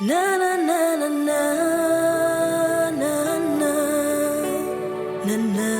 Na na na na na na na na na.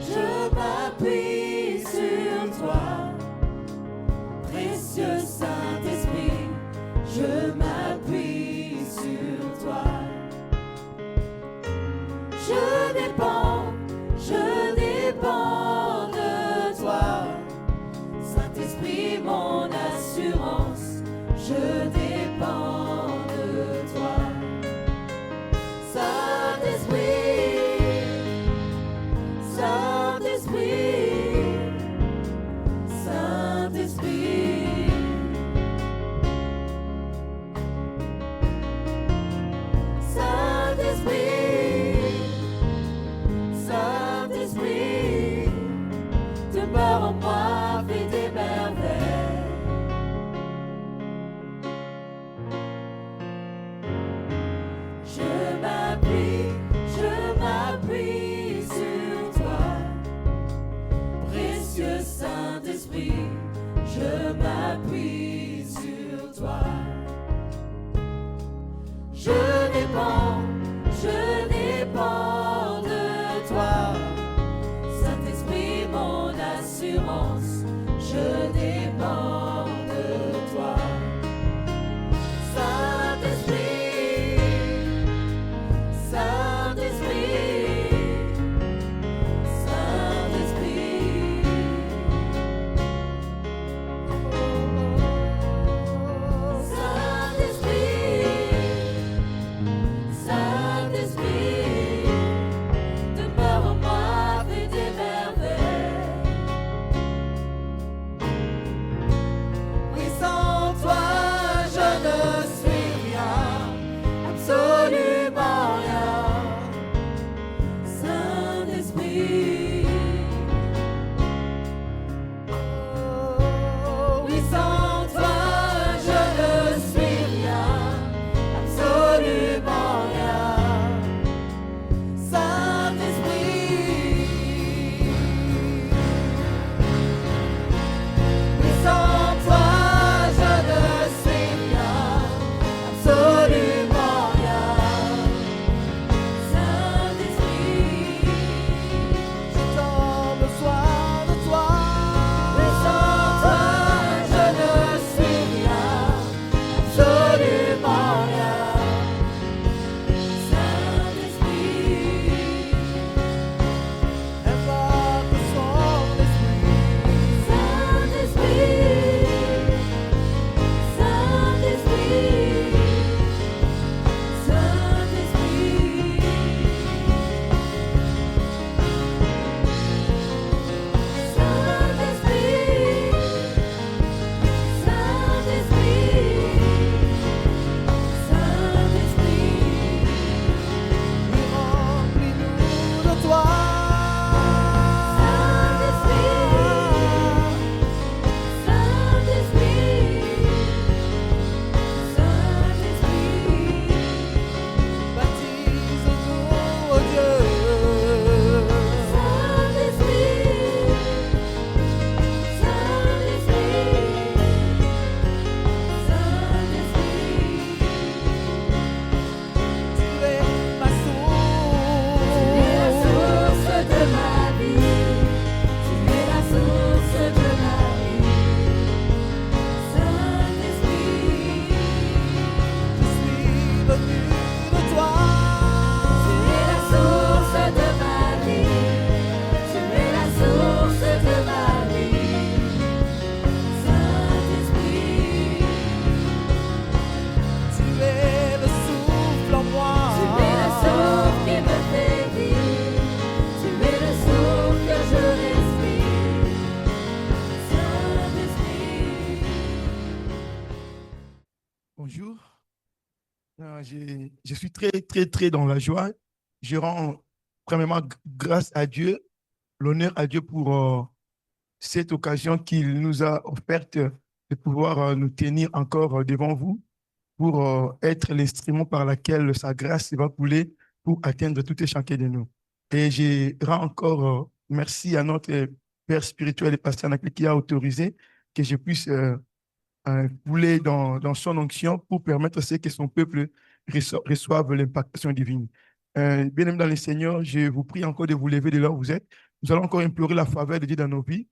Je m'appuie sur toi, précieux Saint-Esprit, je m'appuie sur toi. Je dépends de toi, Saint-Esprit, mon assurance, je dépends de toi. Saint-Esprit, demeure en moi, fais des merveilles. Je m'appuie sur toi, précieux Saint-Esprit, je m'appuie sur toi. Je dépends de toi, Saint-Esprit, mon assurance, je dépends de toi. Saint-Esprit, Bonjour. Je suis très, très, très dans la joie. Je rends premièrement grâce à Dieu, l'honneur à Dieu pour cette occasion qu'il nous a offerte de pouvoir nous tenir encore devant vous pour être l'instrument par lequel sa grâce va couler pour atteindre tout et chacun de nous. Et je rends encore merci à notre Père spirituel et pasteur Anaclet qui a autorisé que je puisse couler dans son onction pour permettre à ce que son peuple reçoive l'impactation divine. Bien-aimés dans le Seigneur, je vous prie encore de vous lever de là où vous êtes. Nous allons encore implorer la faveur de Dieu dans nos vies.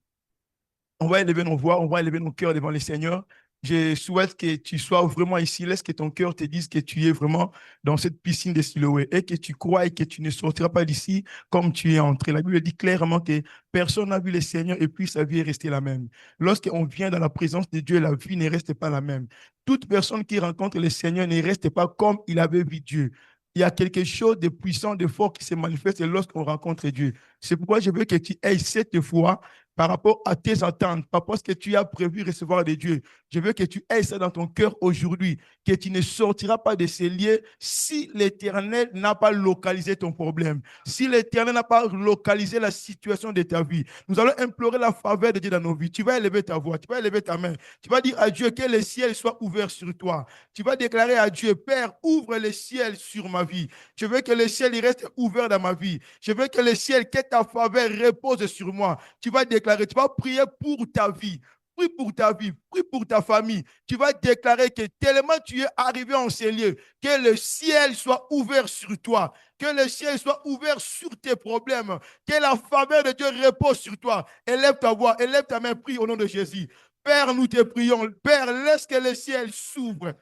On va élever nos voix, on va élever nos cœurs devant le Seigneur. Je souhaite que tu sois vraiment ici. Laisse que ton cœur te dise que tu es vraiment dans cette piscine de Siloé et que tu crois et que tu ne sortiras pas d'ici comme tu es entré. La Bible dit clairement que personne n'a vu le Seigneur et puis sa vie est restée la même. Lorsqu'on vient dans la présence de Dieu, la vie ne reste pas la même. Toute personne qui rencontre le Seigneur ne reste pas comme il avait vu Dieu. Il y a quelque chose de puissant, de fort qui se manifeste lorsqu'on rencontre Dieu. C'est pourquoi je veux que tu aies cette foi par rapport à tes attentes, par rapport à ce que tu as prévu recevoir de Dieu. Je veux que tu aies ça dans ton cœur aujourd'hui, que tu ne sortiras pas de ces lieux si l'Éternel n'a pas localisé ton problème, si l'Éternel n'a pas localisé la situation de ta vie. Nous allons implorer la faveur de Dieu dans nos vies. Tu vas élever ta voix, tu vas élever ta main, tu vas dire à Dieu que le ciel soit ouvert sur toi. Tu vas déclarer à Dieu, Père, ouvre le ciel sur ma vie. Je veux que le ciel il reste ouvert dans ma vie. Je veux que le ciel, que ta faveur repose sur moi. Tu vas déclarer, tu vas prier pour ta vie. Prie pour ta vie, prie pour ta famille. Tu vas déclarer que tellement tu es arrivé en ces lieux, que le ciel soit ouvert sur toi, que le ciel soit ouvert sur tes problèmes, que la faveur de Dieu repose sur toi. Élève ta voix, élève ta main, prie au nom de Jésus. Père, nous te prions. Père, laisse que le ciel s'ouvre.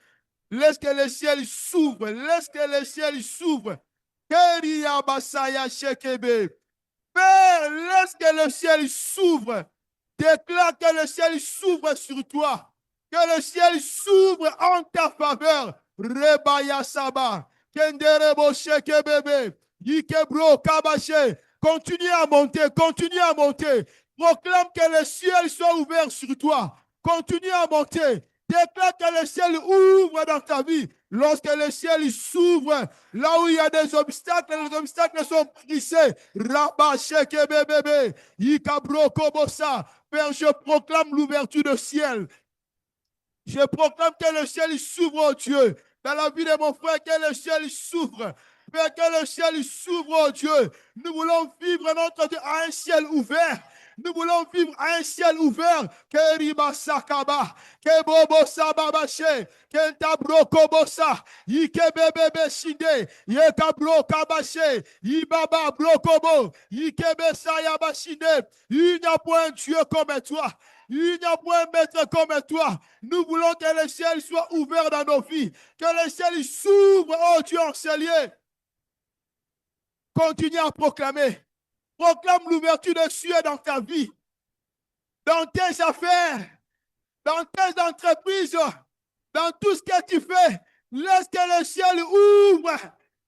Laisse que le ciel s'ouvre. Laisse que le ciel s'ouvre. Père, laisse que le ciel s'ouvre. Déclare que le ciel s'ouvre sur toi. Que le ciel s'ouvre en ta faveur. Rebaya Saba. Kenderebo Sheke Bebe. Yikebro Kabache. Continue à monter. Continue à monter. Proclame que le ciel soit ouvert sur toi. Continue à monter. Déclare que le ciel ouvre dans ta vie. Lorsque le ciel s'ouvre, là où il y a des obstacles, les obstacles sont brisés. Rabasheke bébé, Yikabro Kobosa. Père, je proclame l'ouverture du ciel. Je proclame que le ciel s'ouvre, oh Dieu. Dans la vie de mon frère, que le ciel s'ouvre. Père, que le ciel s'ouvre, oh Dieu. Nous voulons vivre notre Dieu à un ciel ouvert. Nous voulons vivre à un ciel ouvert. Que riba sakaba, que bobo sababache, que tabro kobosa, yike bebe shinde, yekabro kabache, yibaba brokobo, yike besaya bashinde. Il n'y a point Dieu comme toi. Il n'y a point maître comme toi. Nous voulons que le ciel soit ouvert dans nos vies. Que le ciel s'ouvre, oh Dieu, en ces lieux. Continue à proclamer. Proclame l'ouverture des cieux dans ta vie, dans tes affaires, dans tes entreprises, dans tout ce que tu fais. Laisse que le ciel ouvre.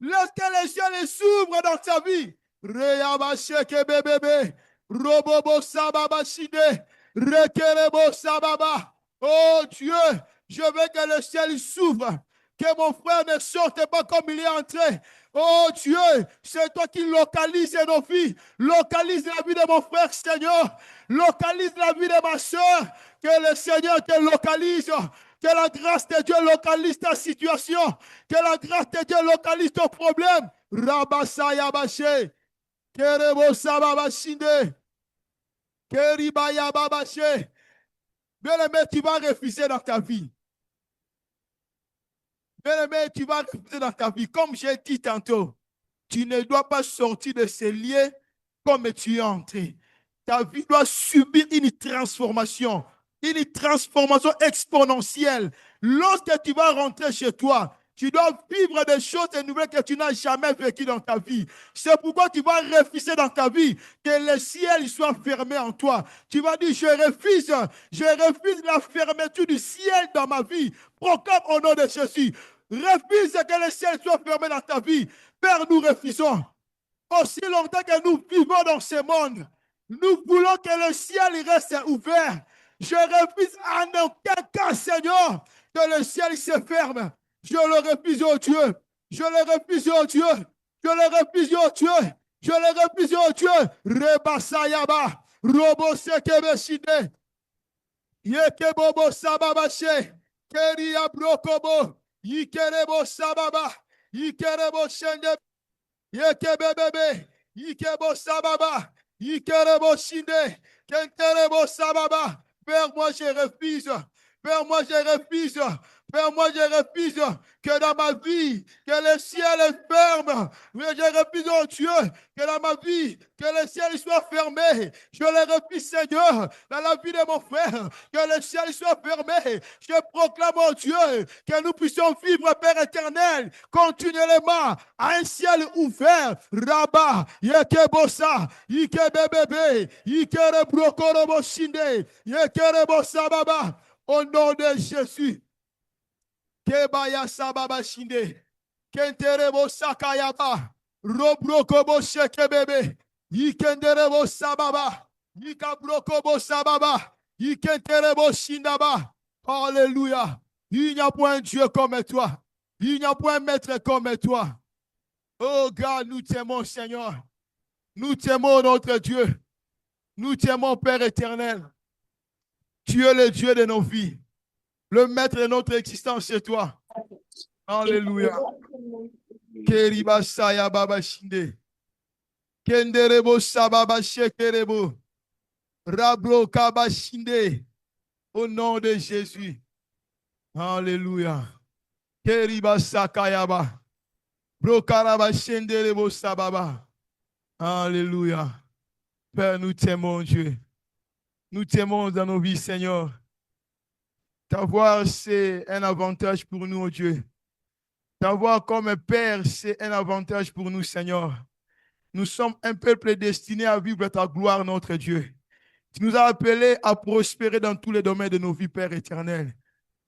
Laisse que le ciel s'ouvre dans ta vie. Reyabasheke bébé, robobo sababashide, rekerebo sababa. Oh Dieu, je veux que le ciel s'ouvre. Que mon frère ne sorte pas comme il est entré. Oh Dieu, c'est toi qui localises nos vies. Localise la vie de mon frère, Seigneur. Localise la vie de ma soeur. Que le Seigneur te localise. Que la grâce de Dieu localise ta situation. Que la grâce de Dieu localise ton problème. Rabasaya Baché. Kerebo Sababashinde. Keribaya Babaché. Bien-aimé, tu vas refuser dans ta vie. Bien-aimé, tu vas refuser dans ta vie. Comme j'ai dit tantôt, tu ne dois pas sortir de ces lieux comme tu es entré. Ta vie doit subir une transformation exponentielle. Lorsque tu vas rentrer chez toi, tu dois vivre des choses nouvelles que tu n'as jamais vécues dans ta vie. C'est pourquoi tu vas refuser dans ta vie que le ciel soit fermé en toi. Tu vas dire, je refuse la fermeture du ciel dans ma vie. Proclame au nom de Jésus. Refuse que le ciel soit fermé dans ta vie. Père, nous refusons. Aussi longtemps que nous vivons dans ce monde, nous voulons que le ciel reste ouvert. Je refuse en aucun cas, Seigneur, que le ciel se ferme. Je le refuse, oh Dieu. Je le refuse, oh Dieu. Je le refuse, oh Dieu. Je le refuse, oh Dieu. Rebasayaba. Robo sekebeshide. Yekebobo sababashe. Keria brokobo. Yikerebo sababa. Yikerebo shende. Yekebebebe. Yikebo sababa. Yikerebo shinde. Kenterebo sababa. Père, moi je refuse. Père, moi je refuse. Père, moi je refuse que dans ma vie, que le ciel est ferme. Mais je refuse, oh Dieu, que dans ma vie, que le ciel soit fermé. Je le refuse, Seigneur, dans la vie de mon frère, que le ciel soit fermé. Je proclame, oh Dieu, que nous puissions vivre, Père éternel, continuellement à un ciel ouvert. Rabat, Yekebosa, Yikebebebe, Yikerebrokoroboshinde, Yekerebosa. Au nom de Jésus. Kebaya sababa shinde. Kenterebo sakayaba. Robrokobo shekebebe. Yikenderebo sababa. Yikabrokobo sababa. Yikenterebo shindaba. Alléluia. Il n'y a point un Dieu comme toi. Il n'y a point un maître comme toi. Oh God, nous t'aimons, Seigneur. Nous t'aimons, notre Dieu. Nous t'aimons, Père éternel. Tu es le Dieu de nos vies. Le maître de notre existence, c'est toi. Alléluia. Keriba saya baba shinde. Kenderebo sababa shekerebo. Rabro kaba shinde. Au nom de Jésus. Alléluia. Keriba sakayaba. Brokaraba shenderebo sababa. Alléluia. Père, nous t'aimons, Dieu. Nous t'aimons dans nos vies, Seigneur. T'avoir, c'est un avantage pour nous, oh Dieu. T'avoir comme Père, c'est un avantage pour nous, Seigneur. Nous sommes un peuple destiné à vivre ta gloire, notre Dieu. Tu nous as appelés à prospérer dans tous les domaines de nos vies, Père éternel.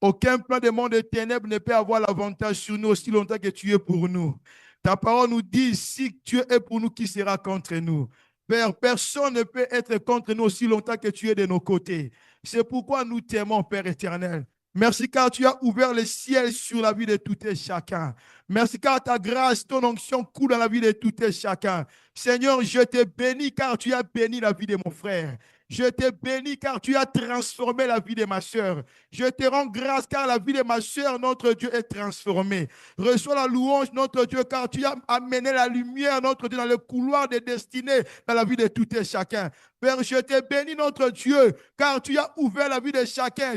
Aucun plan de monde de ténèbres ne peut avoir l'avantage sur nous aussi longtemps que tu es pour nous. Ta parole nous dit, si Dieu est pour nous, qui sera contre nous? Père, personne ne peut être contre nous aussi longtemps que tu es de nos côtés. C'est pourquoi nous t'aimons, Père éternel. Merci car tu as ouvert le ciel sur la vie de tout et chacun. Merci car ta grâce, ton onction coule dans la vie de tout et chacun. Seigneur, je te bénis car tu as béni la vie de mon frère. Je te bénis car tu as transformé la vie de ma soeur. Je te rends grâce car la vie de ma soeur, notre Dieu, est transformée. Reçois la louange, notre Dieu, car tu as amené la lumière, notre Dieu, dans le couloir des destinées, dans la vie de tout et chacun. Père, je te bénis, notre Dieu, car tu as ouvert la vie de chacun.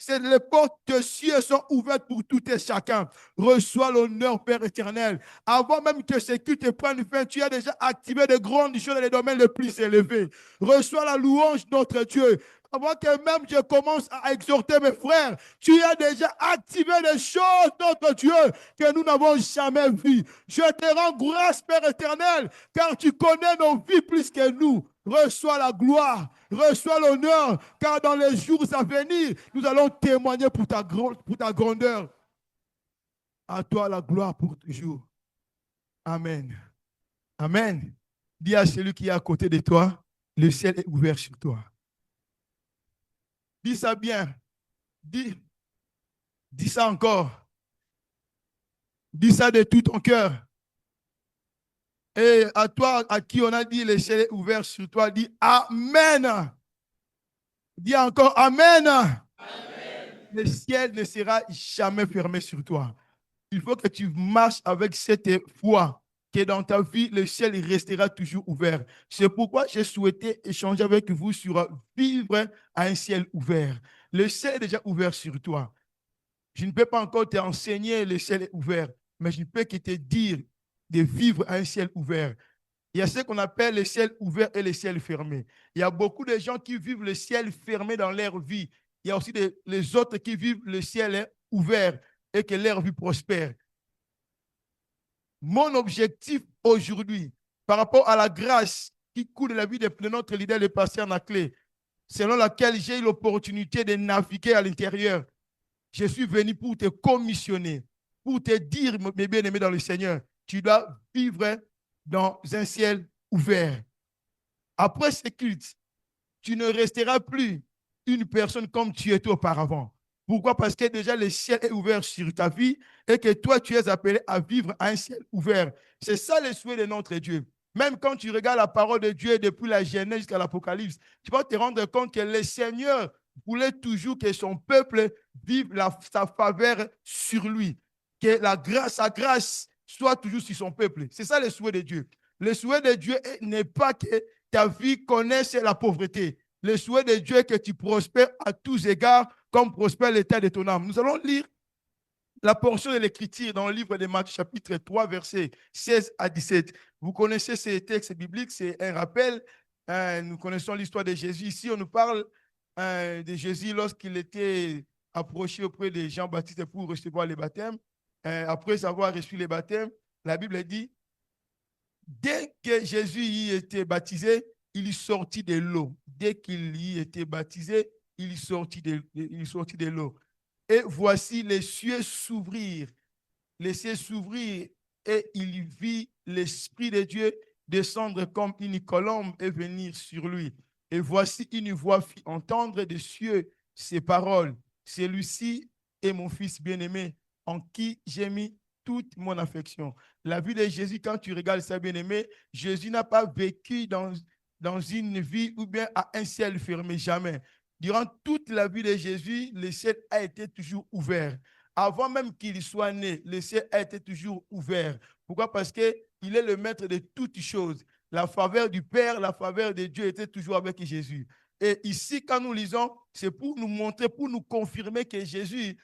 Les portes de cieux sont ouvertes pour tout et chacun. Reçois l'honneur, Père éternel. Avant même que ce culte prenne fin, tu as déjà activé de grandes choses dans les domaines les plus élevés. Reçois la louange, notre Dieu. Avant que même je commence à exhorter mes frères, tu as déjà activé des choses, notre Dieu, que nous n'avons jamais vues. Je te rends grâce, Père éternel, car tu connais nos vies plus que nous. Reçois la gloire, reçois l'honneur, car dans les jours à venir, nous allons témoigner pour ta grandeur. À toi la gloire pour toujours. Amen. Amen. Dis à celui qui est à côté de toi, le ciel est ouvert sur toi. Dis ça bien. Dis ça encore. Dis ça de tout ton cœur. Et à toi, à qui on a dit le ciel est ouvert sur toi, dis Amen. Dis encore Amen. Amen. Le ciel ne sera jamais fermé sur toi. Il faut que tu marches avec cette foi que dans ta vie, le ciel restera toujours ouvert. C'est pourquoi j'ai souhaité échanger avec vous sur vivre à un ciel ouvert. Le ciel est déjà ouvert sur toi. Je ne peux pas encore t'enseigner le ciel est ouvert, mais je ne peux que te dire de vivre à un ciel ouvert. Il y a ce qu'on appelle le ciel ouvert et le ciel fermé. Il y a beaucoup de gens qui vivent le ciel fermé dans leur vie. Il y a aussi les autres qui vivent le ciel ouvert et que leur vie prospère. Mon objectif aujourd'hui, par rapport à la grâce qui coule de la vie de notre leader, le pasteur Naclé, selon laquelle j'ai eu l'opportunité de naviguer à l'intérieur, je suis venu pour te commissionner, pour te dire, mes bien-aimés dans le Seigneur, tu dois vivre dans un ciel ouvert. Après ce culte, tu ne resteras plus une personne comme tu étais auparavant. Pourquoi? Parce que déjà le ciel est ouvert sur ta vie et que toi, tu es appelé à vivre à un ciel ouvert. C'est ça le souhait de notre Dieu. Même quand tu regardes la parole de Dieu depuis la Genèse jusqu'à l'Apocalypse, tu vas te rendre compte que le Seigneur voulait toujours que son peuple vive sa faveur sur lui, que sa grâce soit toujours sur son peuple. C'est ça le souhait de Dieu. Le souhait de Dieu n'est pas que ta vie connaisse la pauvreté. Le souhait de Dieu est que tu prospères à tous égards comme prospère l'état de ton âme. Nous allons lire la portion de l'Écriture dans le livre de Matthieu, chapitre 3, versets 16 à 17. Vous connaissez ces textes bibliques, c'est un rappel. Nous connaissons l'histoire de Jésus. Ici, on nous parle de Jésus lorsqu'il était approché auprès de Jean-Baptiste pour recevoir le baptême. Après avoir reçu le baptême, la Bible dit, dès que Jésus y était baptisé, il sortit de l'eau. Dès qu'il y était baptisé, il sortit de l'eau. Et voici les cieux s'ouvrir. Les cieux s'ouvrir et il vit l'Esprit de Dieu descendre comme une colombe et venir sur lui. Et voici une voix fit entendre des cieux ces paroles. Celui-ci est mon fils bien-aimé en qui j'ai mis toute mon affection. La vie de Jésus, quand tu regardes ça, bien-aimé, Jésus n'a pas vécu dans une vie ou bien à un ciel fermé, jamais. Durant toute la vie de Jésus, le ciel a été toujours ouvert. Avant même qu'il soit né, le ciel a été toujours ouvert. Pourquoi? Parce qu'il est le maître de toutes choses. La faveur du Père, la faveur de Dieu était toujours avec Jésus. Et ici, quand nous lisons, c'est pour nous montrer, pour nous confirmer que Jésus,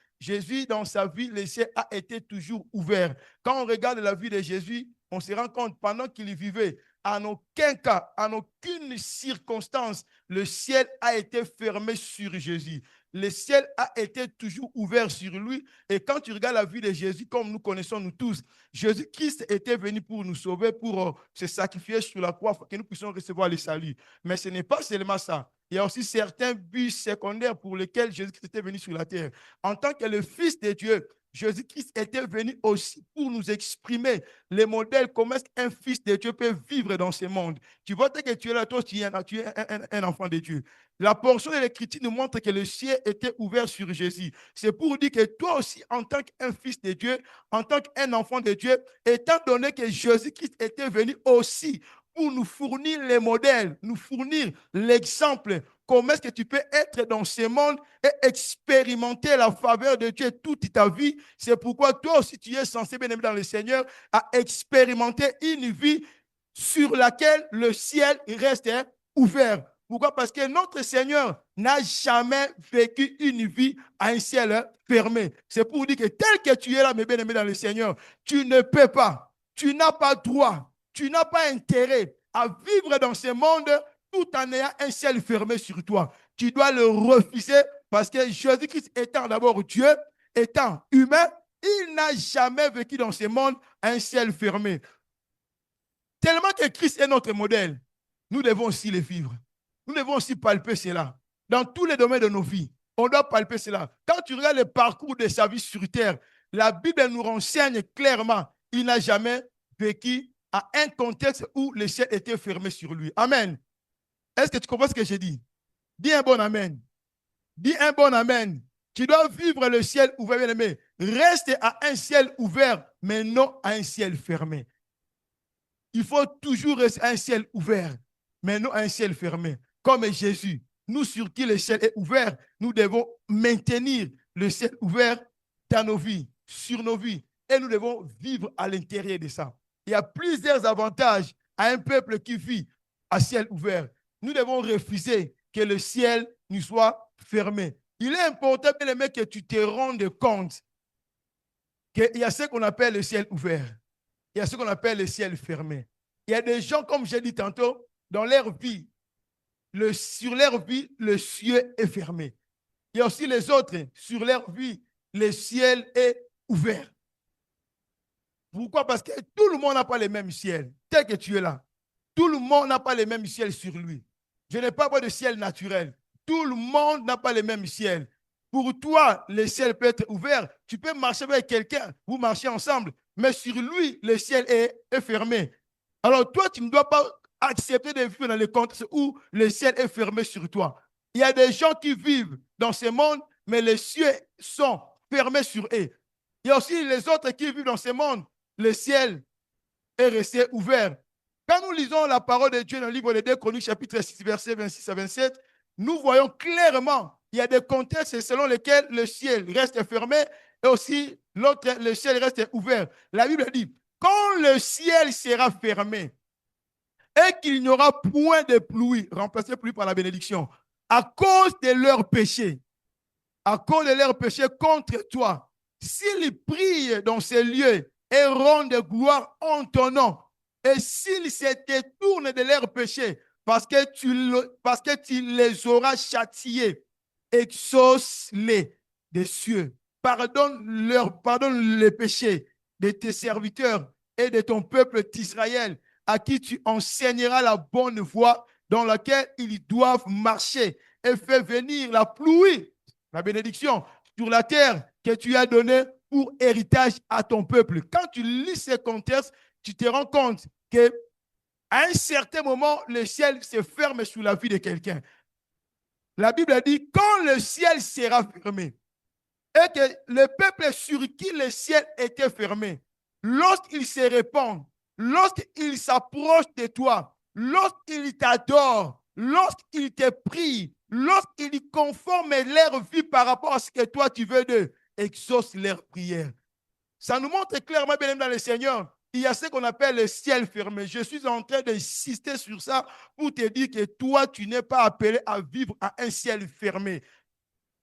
dans sa vie, le ciel a été toujours ouvert. Quand on regarde la vie de Jésus, on se rend compte, pendant qu'il vivait, en aucun cas, en aucune circonstance, le ciel a été fermé sur Jésus. Le ciel a été toujours ouvert sur lui. Et quand tu regardes la vie de Jésus, comme nous connaissons nous tous, Jésus-Christ était venu pour nous sauver, pour se sacrifier sur la croix, pour que nous puissions recevoir le salut. Mais ce n'est pas seulement ça. Il y a aussi certains buts secondaires pour lesquels Jésus-Christ était venu sur la terre. En tant que le Fils de Dieu, Jésus-Christ était venu aussi pour nous exprimer les modèles, comment est-ce qu'un fils de Dieu peut vivre dans ce monde. Tu vois que tu es là, toi, tu es un enfant de Dieu. La portion de l'Écriture nous montre que le ciel était ouvert sur Jésus. C'est pour dire que toi aussi, en tant qu'un fils de Dieu, en tant qu'un enfant de Dieu, étant donné que Jésus-Christ était venu aussi pour nous fournir les modèles, nous fournir l'exemple. Comment est-ce que tu peux être dans ce monde et expérimenter la faveur de Dieu toute ta vie? C'est pourquoi toi aussi, tu es censé, bien aimé dans le Seigneur, à expérimenter une vie sur laquelle le ciel reste ouvert. Pourquoi? Parce que notre Seigneur n'a jamais vécu une vie à un ciel fermé. C'est pour dire que tel que tu es là, mes bien-aimés dans le Seigneur, tu ne peux pas, tu n'as pas droit, tu n'as pas intérêt à vivre dans ce monde tout en ayant un ciel fermé sur toi. Tu dois le refuser parce que Jésus-Christ étant d'abord Dieu, étant humain, il n'a jamais vécu dans ce monde un ciel fermé. Tellement que Christ est notre modèle, nous devons aussi le vivre. Nous devons aussi palper cela. Dans tous les domaines de nos vies, on doit palper cela. Quand tu regardes le parcours de sa vie sur terre, la Bible nous renseigne clairement, il n'a jamais vécu à un contexte où le ciel était fermé sur lui. Amen. Est-ce que tu comprends ce que j'ai dit? Dis un bon amen. Dis un bon amen. Tu dois vivre le ciel ouvert, bien aimé. Reste à un ciel ouvert, mais non à un ciel fermé. Il faut toujours rester à un ciel ouvert, mais non à un ciel fermé. Comme Jésus, nous sur qui le ciel est ouvert, nous devons maintenir le ciel ouvert dans nos vies, sur nos vies. Et nous devons vivre à l'intérieur de ça. Il y a plusieurs avantages à un peuple qui vit à ciel ouvert. Nous devons refuser que le ciel nous soit fermé. Il est important, bien aimé, que tu te rendes compte qu'il y a ce qu'on appelle le ciel ouvert. Il y a ce qu'on appelle le ciel fermé. Il y a des gens, comme j'ai dit tantôt, dans leur vie, sur leur vie, le ciel est fermé. Il y a aussi les autres, sur leur vie, le ciel est ouvert. Pourquoi? Parce que tout le monde n'a pas le même ciel. Tel que tu es là, tout le monde n'a pas le même ciel sur lui. Je n'ai pas de ciel naturel. Tout le monde n'a pas le même ciel. Pour toi, le ciel peut être ouvert. Tu peux marcher avec quelqu'un, vous marchez ensemble, mais sur lui, le ciel est fermé. Alors toi, tu ne dois pas accepter de vivre dans le contexte où le ciel est fermé sur toi. Il y a des gens qui vivent dans ce monde mais les cieux sont fermés sur eux. Il y a aussi les autres qui vivent dans ce monde. Le ciel est resté ouvert. Quand nous lisons la parole de Dieu dans le livre des 2 Chroniques, chapitre 6, versets 26 à 27, nous voyons clairement il y a des contextes selon lesquels le ciel reste fermé et aussi l'autre, le ciel reste ouvert. La Bible dit, quand le ciel sera fermé et qu'il n'y aura point de pluie, remplacez pluie par la bénédiction, à cause de leurs péchés, contre toi, s'ils prient dans ces lieux et rendent gloire en ton nom, et s'ils se détournent de leurs péchés, parce que tu les auras châtiés, exauce-les des cieux, pardonne les péchés de tes serviteurs et de ton peuple d'Israël, à qui tu enseigneras la bonne voie dans laquelle ils doivent marcher, et fais venir la pluie, la bénédiction, sur la terre que tu as donnée pour héritage à ton peuple. Quand tu lis ces contextes, tu te rends compte qu'à un certain moment, le ciel se ferme sur la vie de quelqu'un. La Bible a dit, quand le ciel sera fermé, et que le peuple sur qui le ciel était fermé, lorsqu'il se répand, lorsqu'il s'approche de toi, lorsqu'il t'adore, lorsqu'il te prie, lorsqu'il conforme leur vie par rapport à ce que toi tu veux d'eux, exauce leurs prières. Ça nous montre clairement, bien aimé dans le Seigneur, il y a ce qu'on appelle le ciel fermé. Je suis en train d'insister sur ça pour te dire que toi, tu n'es pas appelé à vivre à un ciel fermé.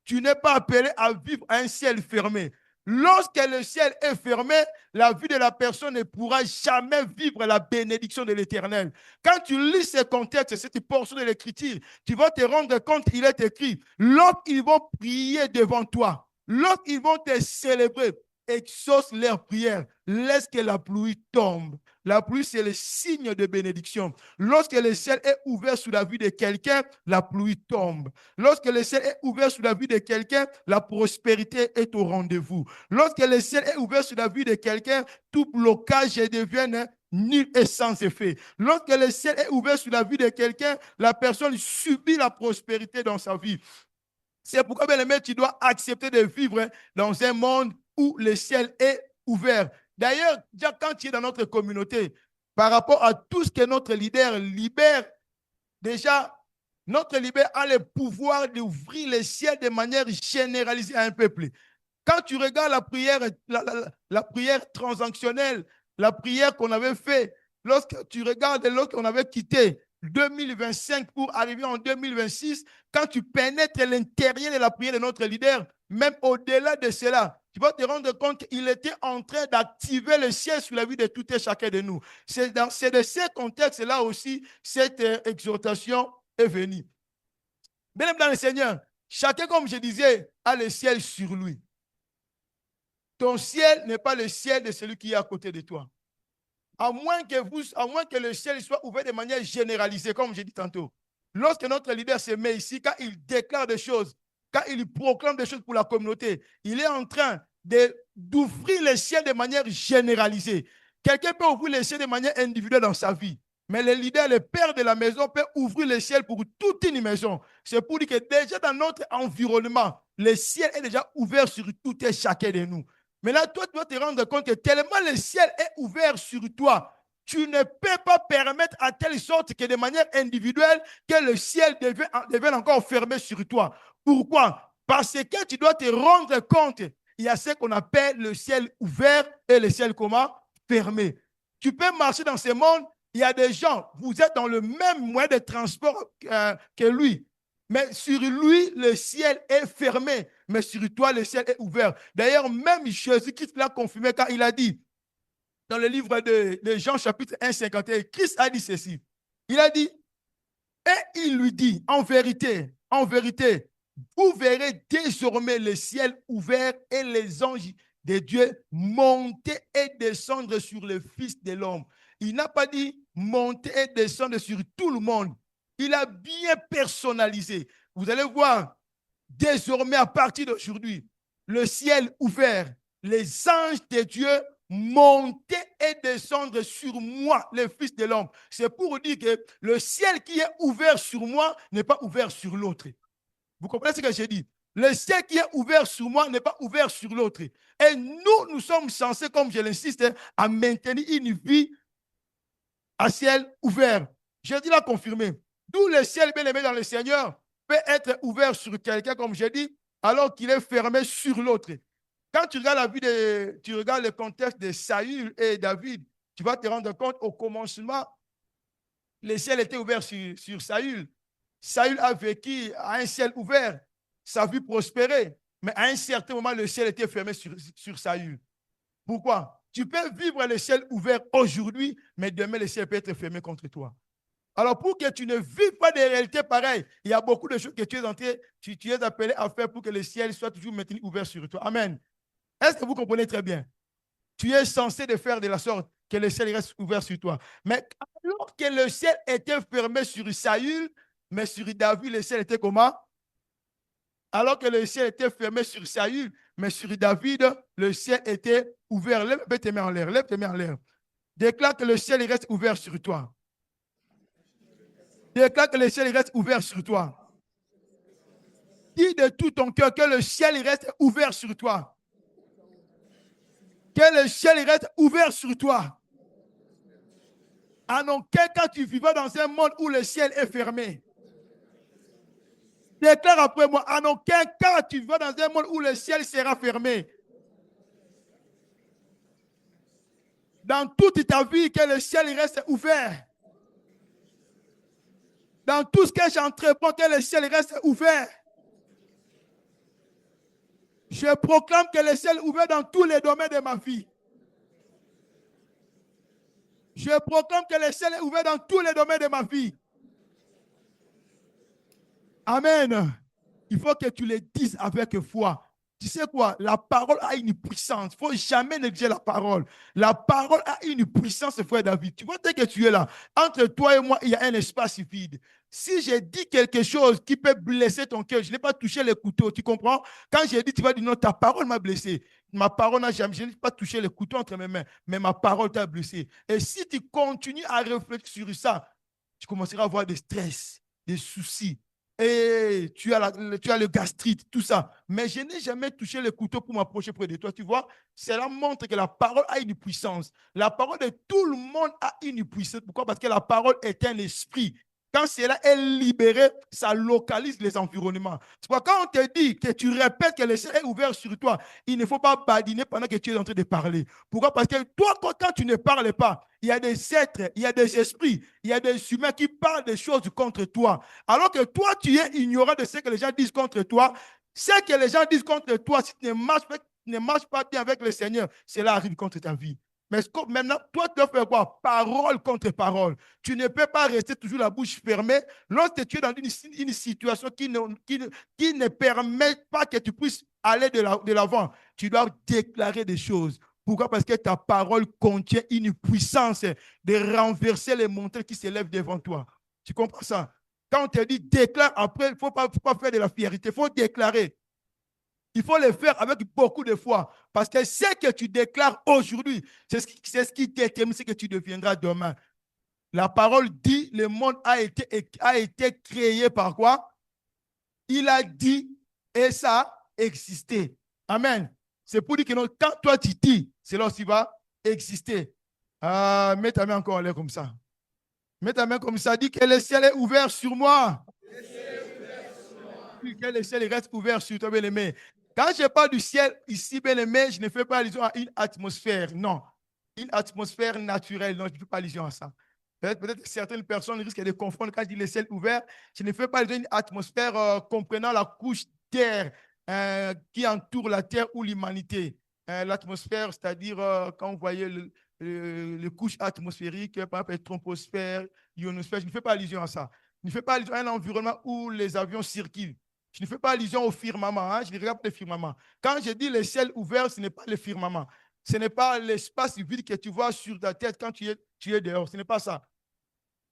Tu n'es pas appelé à vivre à un ciel fermé. Lorsque le ciel est fermé, la vie de la personne ne pourra jamais vivre la bénédiction de l'Éternel. Quand tu lis ce contexte, cette portion de l'Écriture, tu vas te rendre compte qu'il est écrit, lorsqu'ils vont prier devant toi, lorsqu'ils vont te célébrer, exauce leurs prières, laisse que la pluie tombe. La pluie, c'est le signe de bénédiction. Lorsque le ciel est ouvert sur la vie de quelqu'un, la pluie tombe. Lorsque le ciel est ouvert sur la vie de quelqu'un, la prospérité est au rendez-vous. Lorsque le ciel est ouvert sur la vie de quelqu'un, tout blocage devient nul et sans effet. Lorsque le ciel est ouvert sur la vie de quelqu'un, la personne subit la prospérité dans sa vie. C'est pourquoi, bien aimé, tu dois accepter de vivre dans un monde où le ciel est ouvert. D'ailleurs, déjà quand tu es dans notre communauté, par rapport à tout ce que notre leader libère, déjà, notre leader a le pouvoir d'ouvrir le ciel de manière généralisée à un peuple. Quand tu regardes la prière transactionnelle, la prière qu'on avait faite, lorsque tu regardes lorsqu'on avait quitté 2025 pour arriver en 2026, quand tu pénètres l'intérieur de la prière de notre leader, même au-delà de cela, tu vas te rendre compte qu'il était en train d'activer le ciel sur la vie de tout et chacun de nous. C'est de ce contexte-là aussi cette exhortation est venue. Bien aimé dans le Seigneur, chacun, comme je disais, a le ciel sur lui. Ton ciel n'est pas le ciel de celui qui est à côté de toi. À moins que le ciel soit ouvert de manière généralisée, comme j'ai dit tantôt. Lorsque notre leader se met ici, quand il déclare des choses, quand il proclame des choses pour la communauté, il est en train d'ouvrir le ciel de manière généralisée. Quelqu'un peut ouvrir le ciel de manière individuelle dans sa vie. Mais le leader, le père de la maison, peut ouvrir le ciel pour toute une maison. C'est pour dire que déjà dans notre environnement, le ciel est déjà ouvert sur tout et chacun de nous. Mais là, toi, tu dois te rendre compte que tellement le ciel est ouvert sur toi, tu ne peux pas permettre à telle sorte que de manière individuelle, que le ciel devienne encore fermé sur toi. Pourquoi? Parce que tu dois te rendre compte, il y a ce qu'on appelle le ciel ouvert et le ciel comment? Fermé. Tu peux marcher dans ce monde, il y a des gens, vous êtes dans le même moyen de transport que lui. Mais sur lui, le ciel est fermé. Mais sur toi, le ciel est ouvert. D'ailleurs, même Jésus-Christ l'a confirmé quand il a dit, dans le livre de Jean, chapitre 1, 51, Christ a dit ceci. Il a dit, et il lui dit, en vérité, vous verrez désormais le ciel ouvert et les anges de Dieu monter et descendre sur le Fils de l'homme. Il n'a pas dit monter et descendre sur tout le monde. Il a bien personnalisé. Vous allez voir, désormais, à partir d'aujourd'hui, le ciel ouvert, les anges de Dieu monter et descendre sur moi, le Fils de l'homme. C'est pour dire que le ciel qui est ouvert sur moi n'est pas ouvert sur l'autre. Vous comprenez ce que j'ai dit? Le ciel qui est ouvert sur moi n'est pas ouvert sur l'autre. Et nous sommes censés, comme je l'insiste, à maintenir une vie à ciel ouvert. Je dis la confirmer. D'où le ciel bien aimé dans le Seigneur peut être ouvert sur quelqu'un, comme j'ai dit, alors qu'il est fermé sur l'autre. Quand tu regardes la vie tu regardes le contexte de Saül et David, tu vas te rendre compte au commencement, le ciel était ouvert sur Saül. Saül a vécu à un ciel ouvert, sa vie prospérait, mais à un certain moment, le ciel était fermé sur Saül. Pourquoi? Tu peux vivre le ciel ouvert aujourd'hui, mais demain, le ciel peut être fermé contre toi. Alors, pour que tu ne vives pas des réalités pareilles, il y a beaucoup de choses que tu es appelé à faire pour que le ciel soit toujours maintenu ouvert sur toi. Amen. Est-ce que vous comprenez très bien? Tu es censé de faire de la sorte que le ciel reste ouvert sur toi. Mais alors que le ciel était fermé sur Saül, mais sur David, le ciel était comment? Alors que le ciel était fermé sur Saül, mais sur David, le ciel était ouvert. Lève tes mains en l'air. Lève tes mains en l'air. Déclare que le ciel reste ouvert sur toi. Déclare que le ciel reste ouvert sur toi. Dis de tout ton cœur que le ciel reste ouvert sur toi. Que le ciel reste ouvert sur toi. En aucun cas, tu vivras dans un monde où le ciel est fermé. Déclare après moi, en aucun cas, tu vivras dans un monde où le ciel sera fermé. Dans toute ta vie, que le ciel reste ouvert. Dans tout ce que j'entreprends, que le ciel reste ouvert. Je proclame que le ciel est ouvert dans tous les domaines de ma vie. Je proclame que le ciel est ouvert dans tous les domaines de ma vie. Amen. Il faut que tu le dises avec foi. Tu sais quoi? La parole a une puissance. Il ne faut jamais négliger la parole. La parole a une puissance, frère David. Tu vois, dès que tu es là, entre toi et moi, il y a un espace vide. Si j'ai dit quelque chose qui peut blesser ton cœur, je n'ai pas touché le couteau, tu comprends? Quand j'ai dit, tu vas dire non, ta parole m'a blessé. Ma parole n'a jamais, je n'ai pas touché le couteau entre mes mains, mais ma parole t'a blessé. Et si tu continues à réfléchir sur ça, tu commenceras à avoir des stress, des soucis. Et tu as le gastrite, tout ça. Mais je n'ai jamais touché le couteau pour m'approcher près de toi. Tu vois, cela montre que la parole a une puissance. La parole de tout le monde a une puissance. Pourquoi? Parce que la parole est un esprit. Quand cela est libéré, ça localise les environnements. C'est pourquoi quand on te dit que tu répètes que le ciel est ouvert sur toi, il ne faut pas badiner pendant que tu es en train de parler. Pourquoi? Parce que toi, quand tu ne parles pas, il y a des êtres, il y a des esprits, il y a des humains qui parlent des choses contre toi. Alors que toi, tu es ignorant de ce que les gens disent contre toi. Ce que les gens disent contre toi, si tu ne marches pas bien avec le Seigneur, cela arrive contre ta vie. Mais maintenant, toi, tu dois faire quoi? Parole contre parole. Tu ne peux pas rester toujours la bouche fermée lorsque tu es dans une situation qui ne permet pas que tu puisses aller de l'avant. Tu dois déclarer des choses. Pourquoi? Parce que ta parole contient une puissance de renverser les montagnes qui s'élèvent devant toi. Tu comprends ça? Quand on te dit déclare, après, il ne faut pas faire de la fierté, il faut déclarer. Il faut le faire avec beaucoup de foi. Parce que ce que tu déclares aujourd'hui, c'est ce qui détermine ce que tu deviendras demain. La parole dit, le monde a été créé par quoi? Il a dit et ça a existé. Amen. C'est pour dire que non, quand toi tu dis, c'est là où tu vas exister. Mets ta main encore en l'air comme ça. Mets ta main comme ça. Dis que le ciel est ouvert sur moi. Que le ciel reste ouvert sur toi, bien-aimé. Quand je parle du ciel ici, bien-aimé, je ne fais pas allusion à une atmosphère. Non. Une atmosphère naturelle. Non, je ne fais pas allusion à ça. Peut-être que certaines personnes risquent de confondre quand je dis le ciel ouvert. Je ne fais pas allusion à une atmosphère comprenant la couche terre qui entoure la terre ou l'humanité. L'atmosphère, c'est-à-dire quand vous voyez les couches atmosphériques, par exemple, troposphère, ionosphère, je ne fais pas allusion à ça. Je ne fais pas allusion à un environnement où les avions circulent. Je ne fais pas allusion au firmament. Hein? Je ne regarde pas le firmament. Quand je dis le ciel ouvert, ce n'est pas le firmament. Ce n'est pas l'espace vide que tu vois sur ta tête quand tu es dehors. Ce n'est pas ça.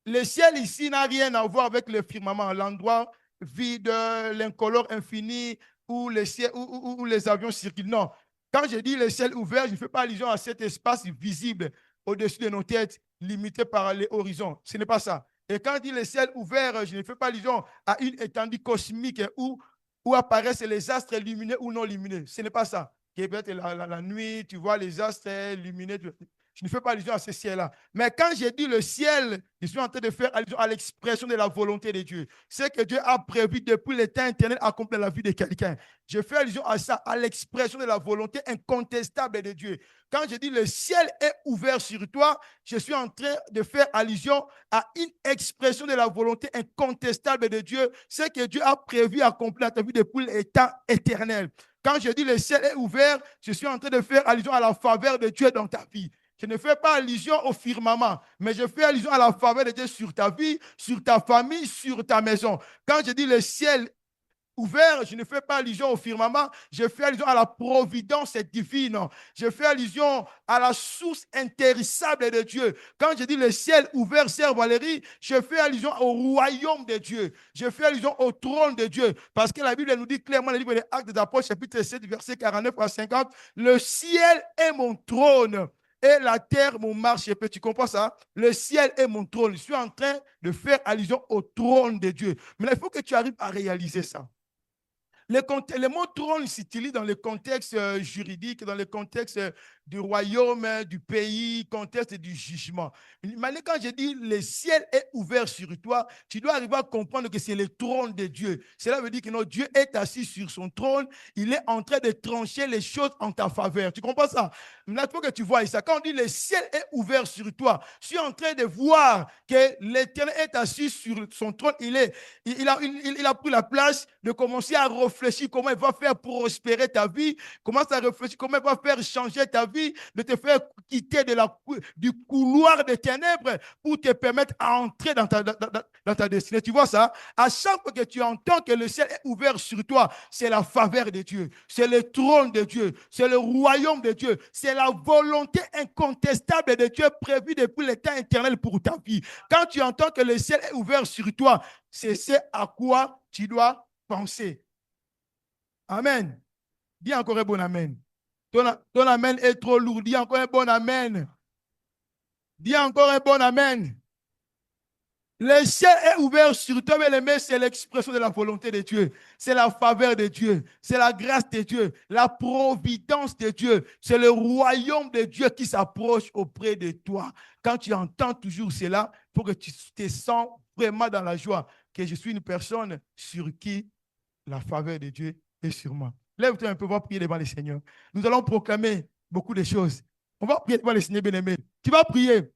Le ciel ici n'a rien à voir avec le firmament, l'endroit vide, l'incolore infini où les avions circulent. Non. Quand je dis le ciel ouvert, je ne fais pas allusion à cet espace visible au-dessus de nos têtes, limité par les horizons. Ce n'est pas ça. Et quand je dis le ciel ouvert, je ne fais pas allusion à une étendue cosmique où où apparaissent les astres lumineux ou non lumineux. Ce n'est pas ça. Peut-être la nuit, tu vois les astres lumineux. Je ne fais pas allusion à ce ciel-là. Mais quand j'ai dit le ciel, je suis en train de faire allusion à l'expression de la volonté de Dieu. C'est que Dieu a prévu depuis le temps éternel accomplir la vie de quelqu'un. Je fais allusion à ça, à l'expression de la volonté incontestable de Dieu. Quand je dis le ciel est ouvert sur toi, je suis en train de faire allusion à une expression de la volonté incontestable de Dieu. C'est que Dieu a prévu accomplir ta vie depuis le temps éternel. Quand je dis le ciel est ouvert, je suis en train de faire allusion à la faveur de Dieu dans ta vie. Je ne fais pas allusion au firmament, mais je fais allusion à la faveur de Dieu sur ta vie, sur ta famille, sur ta maison. Quand je dis le ciel ouvert, je ne fais pas allusion au firmament, je fais allusion à la providence divine. Je fais allusion à la source intéressable de Dieu. Quand je dis le ciel ouvert, sœur Valérie, je fais allusion au royaume de Dieu. Je fais allusion au trône de Dieu. Parce que la Bible nous dit clairement, le livre des Actes des Apôtres, chapitre 7, verset 49 à 50, le ciel est mon trône. Et la terre, mon marchepied. Tu comprends ça? Le ciel est mon trône. Je suis en train de faire allusion au trône de Dieu. Mais il faut que tu arrives à réaliser ça. Le mot trône s'utilise dans le contexte juridique, dans le contexte du royaume, du pays, contexte du jugement. Maintenant, quand je dis le ciel est ouvert sur toi, tu dois arriver à comprendre que c'est le trône de Dieu. Cela veut dire que notre Dieu est assis sur son trône, il est en train de trancher les choses en ta faveur. Tu comprends ça? Maintenant, il faut que tu vois ça. Quand on dit le ciel est ouvert sur toi, je suis en train de voir que l'Éternel est assis sur son trône. Il a pris la place de commencer à réfléchir comment il va faire prospérer ta vie, commence à réfléchir comment il va faire changer ta vie, de te faire quitter du couloir des ténèbres pour te permettre d'entrer dans ta destinée. Tu vois ça? À chaque fois que tu entends que le ciel est ouvert sur toi, c'est la faveur de Dieu, c'est le trône de Dieu, c'est le royaume de Dieu, c'est la volonté incontestable de Dieu prévue depuis le temps éternel pour ta vie. Quand tu entends que le ciel est ouvert sur toi, c'est ce à quoi tu dois penser. Amen. Dis encore un bon amen. Ton amen est trop lourd. Dis encore un bon amen. Dis encore un bon amen. Le ciel est ouvert sur toi, mais c'est l'expression de la volonté de Dieu. C'est la faveur de Dieu. C'est la grâce de Dieu. La providence de Dieu. C'est le royaume de Dieu qui s'approche auprès de toi. Quand tu entends toujours cela, il faut que tu te sens vraiment dans la joie que je suis une personne sur qui la faveur de Dieu est sur moi. Lève-toi un peu, on va prier devant le Seigneur. Nous allons proclamer beaucoup de choses. On va prier devant le Seigneur bien-aimé. Tu vas prier.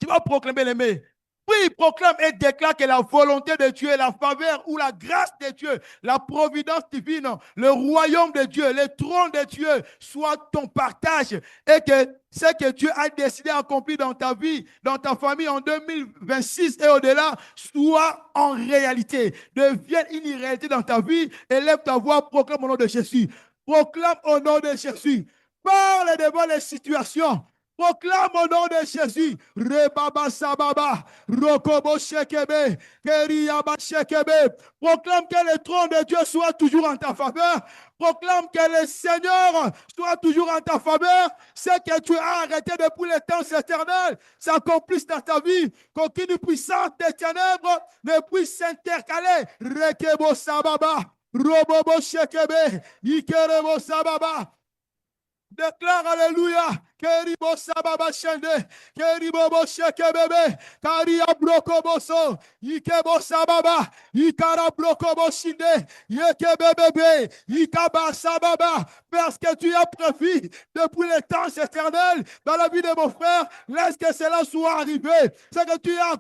Tu vas proclamer bien-aimé. Prie, proclame et déclare que la volonté de Dieu, la faveur ou la grâce de Dieu, la providence divine, le royaume de Dieu, le trône de Dieu soit ton partage et que ce que Dieu a décidé d'accomplir dans ta vie, dans ta famille en 2026 et au-delà, soit en réalité, devienne une réalité dans ta vie. Élève ta voix, proclame au nom de Jésus. Proclame au nom de Jésus. Parle devant les situations. Proclame au nom de Jésus. Rebaba Sababa, Rokobo Shekebe, Keriyaba Shekebe. Proclame que le trône de Dieu soit toujours en ta faveur. Proclame que le Seigneur soit toujours en ta faveur. Ce que tu as arrêté depuis les temps éternels s'accomplisse dans ta vie. Qu'aucune puissance des ténèbres ne puisse s'intercaler. Rekebo Sababa, Robobo Shekebe, Ikerebo Sababa. Déclare Alléluia. Keribo sababa shende, keribo sheke bebe, karia broko boso, ikebo sababa, ikara broko boshinde, yeke bebe, ikaba sababa, parce que tu as prévu depuis les temps éternels dans la vie de mon frère, laisse que cela soit arrivé. C'est que tu as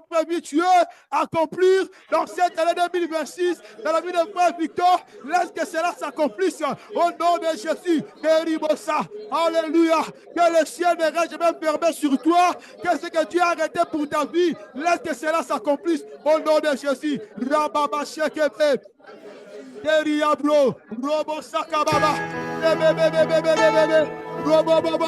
prévu, tu veux accomplir dans cette année 2026, dans la vie de frère Victor, laisse que cela s'accomplisse au nom de Jésus. Keribo sa, alléluia. Que le ciel ne reste jamais fermé sur toi. Que ce que tu as arrêté pour ta vie, laisse que cela s'accomplisse au nom de Jésus. Rababa Shekebe. Teriablo. Robo Sakababa. Bebe. Robo Bobo.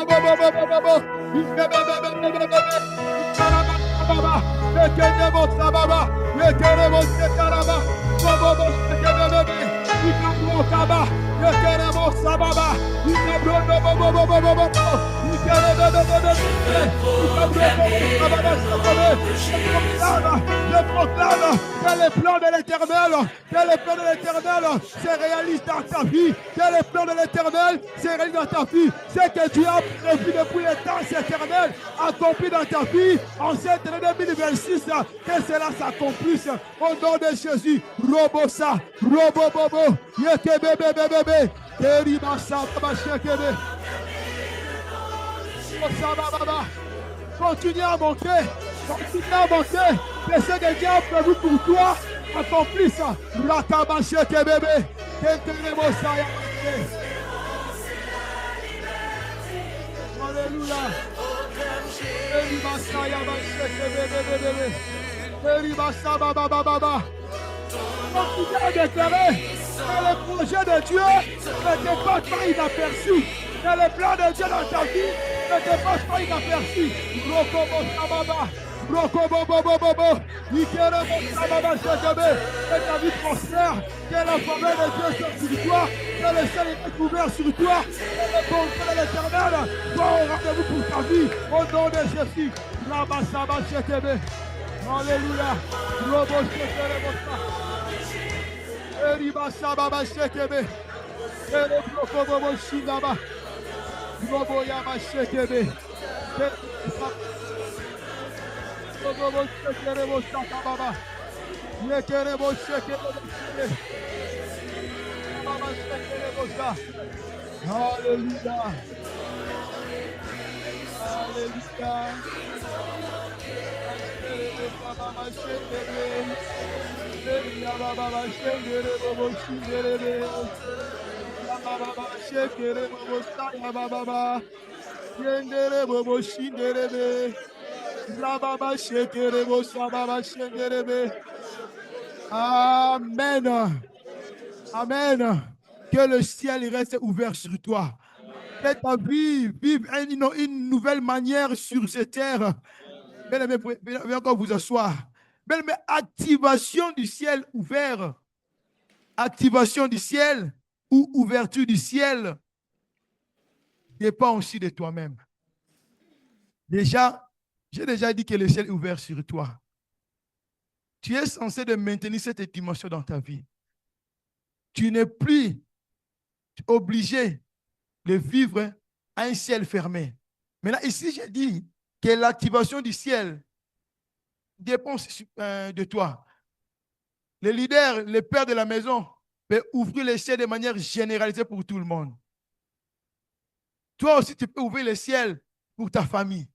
Mekenebo Sababa. Mekenebo Sekaraba. Robo Shekebe. Ikablo Kaba. Mekenebo Sababa. Ikablo Je proclame que les plans de l'Éternel, se réalisent dans ta vie. Que les plans de l'Éternel se réalisent dans ta vie. Ce que tu as prévu depuis le temps éternel, accompli dans ta vie, en cette année 2026, que cela s'accomplisse. Au nom de Jésus, Robosa, Robobobo, Yekebebebebe, Teribasa, Baba Shekebe. Continue à monter, que ce que Dieu a prévu pour toi accomplisse. Rakabache Kebebe, Kenterebosaya. Alléluia. Eribasaya Bache Kebebe, Eribasa Baba Baba. Continue à déclarer que le projet de Dieu ne te passe pas inaperçu. Que le plan de Dieu dans ta vie ne te passe pas inaperçu. Rokobo Sababa, Rokobobobobobo, Ikerebo Sababa Shekebe, que ta vie prospère, que la faveur de Dieu soit sur toi, que le ciel est couvert sur toi, que le bonté de l'Éternel soit au rendez-vous pour ta vie, au nom de Jésus. Rabasaba Shekebe, Alléluia, Robo Shekebe, Eriba Sababa Shekebe, Rokobobo Shindaba. Robo Yama Shekebe. Robo Shekerebo Sakababa. Yekerebo Shekebe. Baba Shekerebo Sa. Alléluia. Alléluia. Baba Shekebe. Baba Shekerebo Shekebe. Baba Shekerebo Sa Baba. Yendere bobo shinderebe. Rababa shekerebo sababa shenderebe. Amen. Amen. Que le ciel reste ouvert sur toi. Que ta vie vive une nouvelle manière sur cette terre. Bien aimé, venez encore vous asseoir. Bien aimé, activation du ciel ouvert. Activation du ciel ou ouverture du ciel dépend aussi de toi-même. Déjà, j'ai déjà dit que le ciel est ouvert sur toi. Tu es censé de maintenir cette dimension dans ta vie. Tu n'es plus obligé de vivre à un ciel fermé. Maintenant, ici, j'ai dit que l'activation du ciel dépend de toi. Le leader, le père de la maison, peut ouvrir le ciel de manière généralisée pour tout le monde. Toi aussi, tu peux ouvrir le ciel pour ta famille.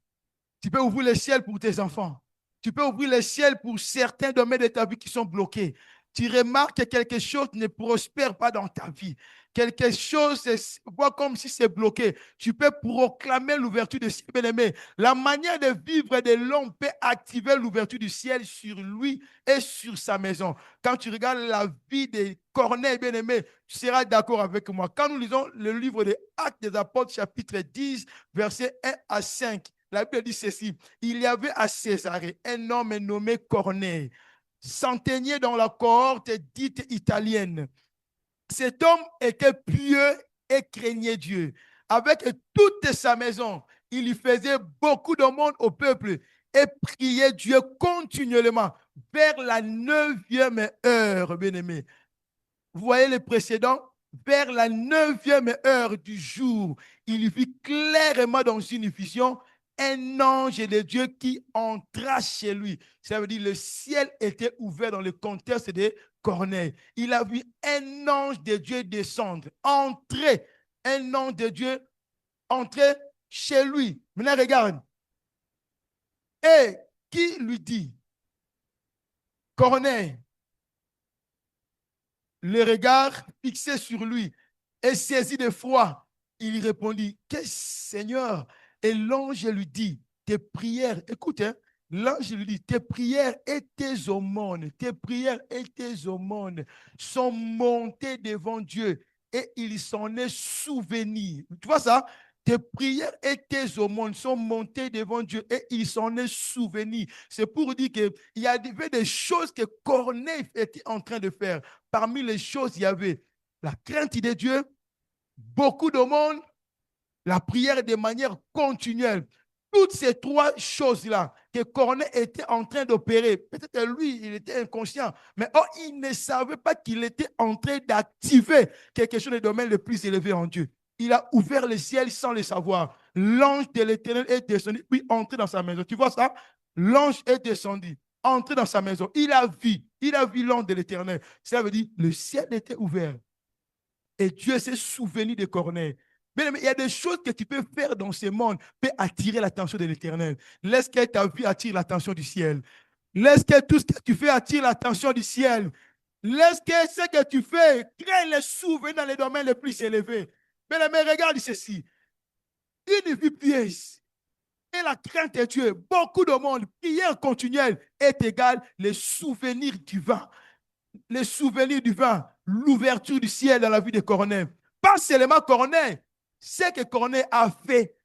Tu peux ouvrir le ciel pour tes enfants. Tu peux ouvrir le ciel pour certains domaines de ta vie qui sont bloqués. Tu remarques que quelque chose ne prospère pas dans ta vie. Quelque chose, voit comme si c'est bloqué. Tu peux proclamer l'ouverture du ciel, bien-aimé. La manière de vivre de l'homme peut activer l'ouverture du ciel sur lui et sur sa maison. Quand tu regardes la vie de Corneille, bien-aimé, tu seras d'accord avec moi. Quand nous lisons le livre des Actes des Apôtres, chapitre 10, versets 1 à 5, la Bible dit ceci: il y avait à Césarée un homme nommé Corneille, centenier dans la cohorte dite italienne. Cet homme était pieux et craignait Dieu. Avec toute sa maison, il y faisait beaucoup de monde au peuple et priait Dieu continuellement vers la 9e heure, bien-aimé. Vous voyez les précédents? Vers la 9e heure du jour, il vit clairement dans une vision un ange de Dieu qui entra chez lui. Ça veut dire le ciel était ouvert dans le contexte de Corneille. Il a vu un ange de Dieu descendre, entrer, un ange de Dieu entrer chez lui. Maintenant, regarde. Et qui lui dit? Corneille, le regard fixé sur lui et saisi de froid, il répondit: qu'est-ce, Seigneur? Et l'ange lui dit: tes prières, écoute, hein, l'ange lui dit: tes prières et tes aumônes sont montées devant Dieu et il s'en est souvenu. Tu vois ça? Tes prières et tes aumônes sont montées devant Dieu et il s'en est souvenu. C'est pour dire qu'il y avait des choses que Corneille était en train de faire. Parmi les choses, il y avait la crainte de Dieu, beaucoup d'aumônes la prière de manière continuelle. Toutes ces trois choses-là que Corneille était en train d'opérer, peut-être lui, il était inconscient, mais il ne savait pas qu'il était en train d'activer quelque chose des domaines les plus élevés en Dieu. Il a ouvert le ciel sans le savoir. L'ange de l'Éternel est descendu, puis entré dans sa maison. Tu vois ça? L'ange est descendu, entré dans sa maison. Il a vu l'ange de l'Éternel. Ça veut dire le ciel était ouvert. Et Dieu s'est souvenu de Corneille. Mais il y a des choses que tu peux faire dans ce monde pour attirer l'attention de l'Éternel. Laisse que ta vie attire l'attention du ciel. Laisse que tout ce que tu fais attire l'attention du ciel. Laisse que ce que tu fais crée les souvenirs dans les domaines les plus élevés. Mais regarde ceci. Une vie pieuse et la crainte de Dieu, beaucoup de monde, prière continuelle est égale les souvenirs divins. Les souvenirs divins, l'ouverture du ciel dans la vie de Corneille. Pas seulement Corneille, ce que Corneille a fait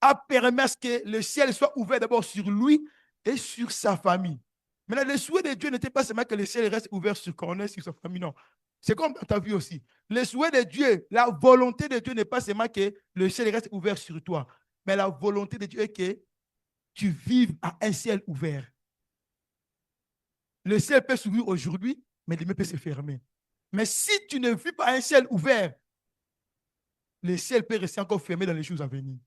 a permis que le ciel soit ouvert d'abord sur lui et sur sa famille. Maintenant, le souhait de Dieu n'était pas seulement que le ciel reste ouvert sur Corneille, sur sa famille, non. C'est comme dans ta vie aussi. Le souhait de Dieu, la volonté de Dieu n'est pas seulement que le ciel reste ouvert sur toi, mais la volonté de Dieu est que tu vives à un ciel ouvert. Le ciel peut s'ouvrir aujourd'hui, mais demain peut se fermer. Mais si tu ne vis pas un ciel ouvert, le ciel peut rester encore fermé dans les jours à venir.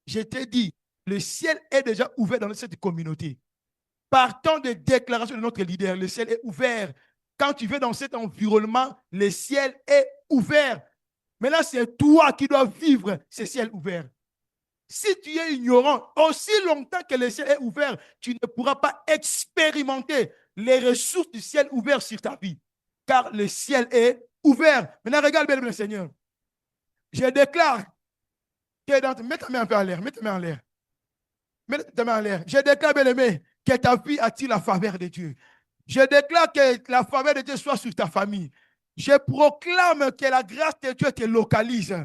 Je t'ai dit, le ciel est déjà ouvert dans cette communauté. Partant des déclarations de notre leader, le ciel est ouvert. Quand tu vis dans cet environnement, le ciel est ouvert. Maintenant, c'est toi qui dois vivre ce ciel ouvert. Si tu es ignorant, aussi longtemps que le ciel est ouvert, tu ne pourras pas expérimenter les ressources du ciel ouvert sur ta vie. Car le ciel est ouvert. Maintenant, regarde bien le Seigneur. Je déclare que dans... Mets ta main un peu en l'air. Mets ta main en l'air. Mets ta main en l'air. Je déclare, bien-aimé, que ta vie attire la faveur de Dieu. Je déclare que la faveur de Dieu soit sur ta famille. Je proclame que la grâce de Dieu te localise.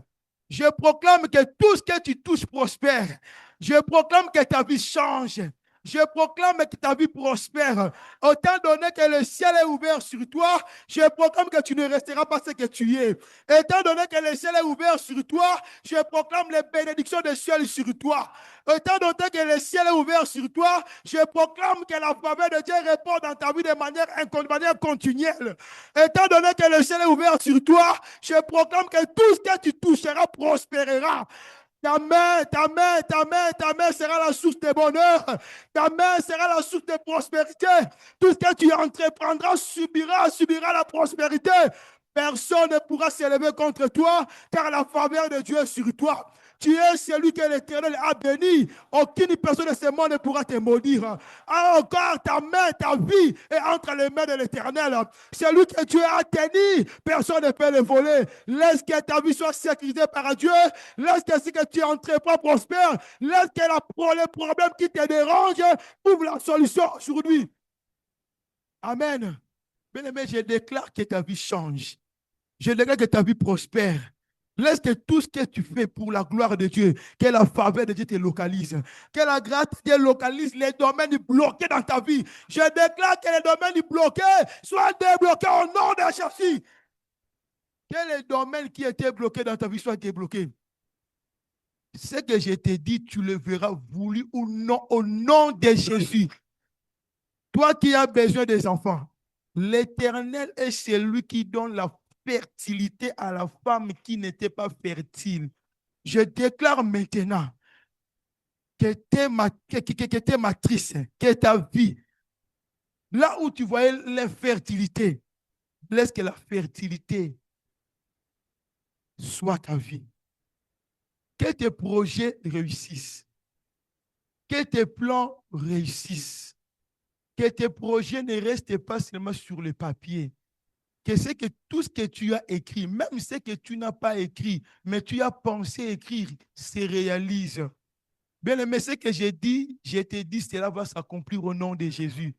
Je proclame que tout ce que tu touches prospère. Je proclame que ta vie change. Je proclame que ta vie prospère. Autant donné que le ciel est ouvert sur toi, je proclame que tu ne resteras pas ce que tu es. Étant donné que le ciel est ouvert sur toi, je proclame les bénédictions du ciel sur toi. Étant donné que le ciel est ouvert sur toi, je proclame que la faveur de Dieu répond dans ta vie de manière continuelle. Étant donné que le ciel est ouvert sur toi, je proclame que tout ce que tu toucheras prospérera. Ta main sera la source de bonheur. Ta main sera la source de prospérité. Tout ce que tu entreprendras subira la prospérité. Personne ne pourra s'élever contre toi, car la faveur de Dieu est sur toi. Tu es celui que l'Éternel a béni. Aucune personne de ce monde ne pourra te maudire. Encore ta main, ta vie est entre les mains de l'Éternel. Celui que tu as tenu, personne ne peut le voler. Laisse que ta vie soit sécurisée par Dieu. Laisse que ce que tu entreprends prospère. Laisse que les problèmes qui te dérangent trouvent la solution aujourd'hui. Amen. Bien-aimé, je déclare que ta vie change. Je déclare que ta vie prospère. Laisse que tout ce que tu fais pour la gloire de Dieu, que la faveur de Dieu te localise, que la grâce te localise les domaines bloqués dans ta vie. Je déclare que les domaines bloqués soient débloqués au nom de Jésus. Que les domaines qui étaient bloqués dans ta vie soient débloqués. Ce que je t'ai dit, tu le verras voulu ou non, au nom de Jésus. Toi qui as besoin des enfants, l'Éternel est celui qui donne la fertilité à la femme qui n'était pas fertile. Je déclare maintenant que tes matrices, que ta vie, là où tu voyais l'infertilité, laisse que la fertilité soit ta vie. Que tes projets réussissent. Que tes plans réussissent. Que tes projets ne restent pas seulement sur le papier. Que c'est que tout ce que tu as écrit, même ce que tu n'as pas écrit, mais tu as pensé écrire, se réalise. Bien aimé, ce que j'ai dit, je t'ai dit, cela va s'accomplir au nom de Jésus.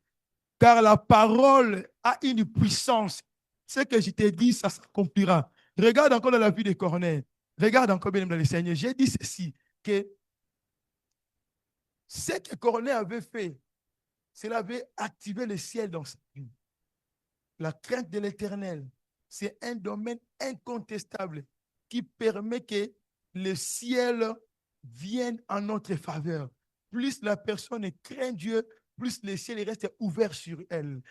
Car la parole a une puissance. Ce que je t'ai dit, ça s'accomplira. Regarde encore dans la vie de Corneille. Regarde encore bien dans le Seigneur. J'ai dit ceci, que ce que Corneille avait fait, cela avait activé le ciel dans sa vie. La crainte de l'Éternel, c'est un domaine incontestable qui permet que le ciel vient en notre faveur. Plus la personne craint Dieu, plus le ciel reste ouvert sur elle.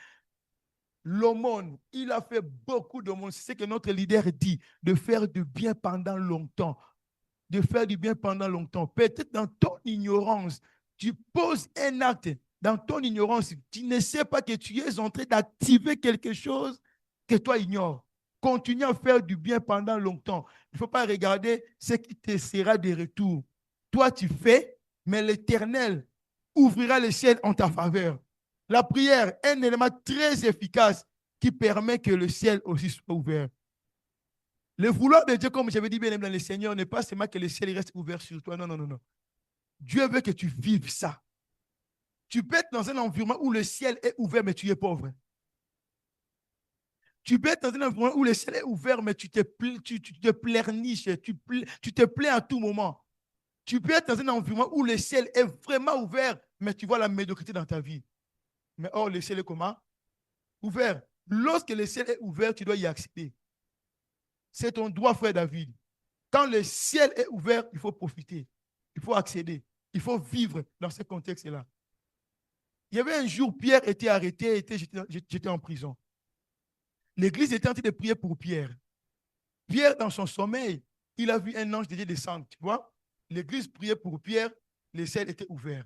L'aumône, il a fait beaucoup d'aumônes. C'est ce que notre leader dit, de faire du bien pendant longtemps. De faire du bien pendant longtemps. Peut-être dans ton ignorance, tu poses un acte. Dans ton ignorance, tu ne sais pas que tu es en train d'activer quelque chose que toi ignores. Continue à faire du bien pendant longtemps. Il ne faut pas regarder ce qui te sera de retour. Toi, tu fais, mais l'Éternel ouvrira le ciel en ta faveur. La prière est un élément très efficace qui permet que le ciel aussi soit ouvert. Le vouloir de Dieu, comme j'avais dit bien dans le Seigneur, n'est pas seulement que le ciel reste ouvert sur toi. Non, non, non, non. Dieu veut que tu vives ça. Tu peux être dans un environnement où le ciel est ouvert, mais tu es pauvre. Tu peux être dans un environnement où le ciel est ouvert, mais tu te pleurniches, tu te plains à tout moment. Tu peux être dans un environnement où le ciel est vraiment ouvert, mais tu vois la médiocrité dans ta vie. Mais or, le ciel est comment? Ouvert. Lorsque le ciel est ouvert, tu dois y accéder. C'est ton droit, frère David. Quand le ciel est ouvert, il faut profiter. Il faut accéder. Il faut vivre dans ce contexte-là. Il y avait un jour, Pierre était arrêté, j'étais en prison. L'église était en train de prier pour Pierre. Pierre, dans son sommeil, il a vu un ange de Dieu descendre. Tu vois? L'église priait pour Pierre, le ciel était ouvert.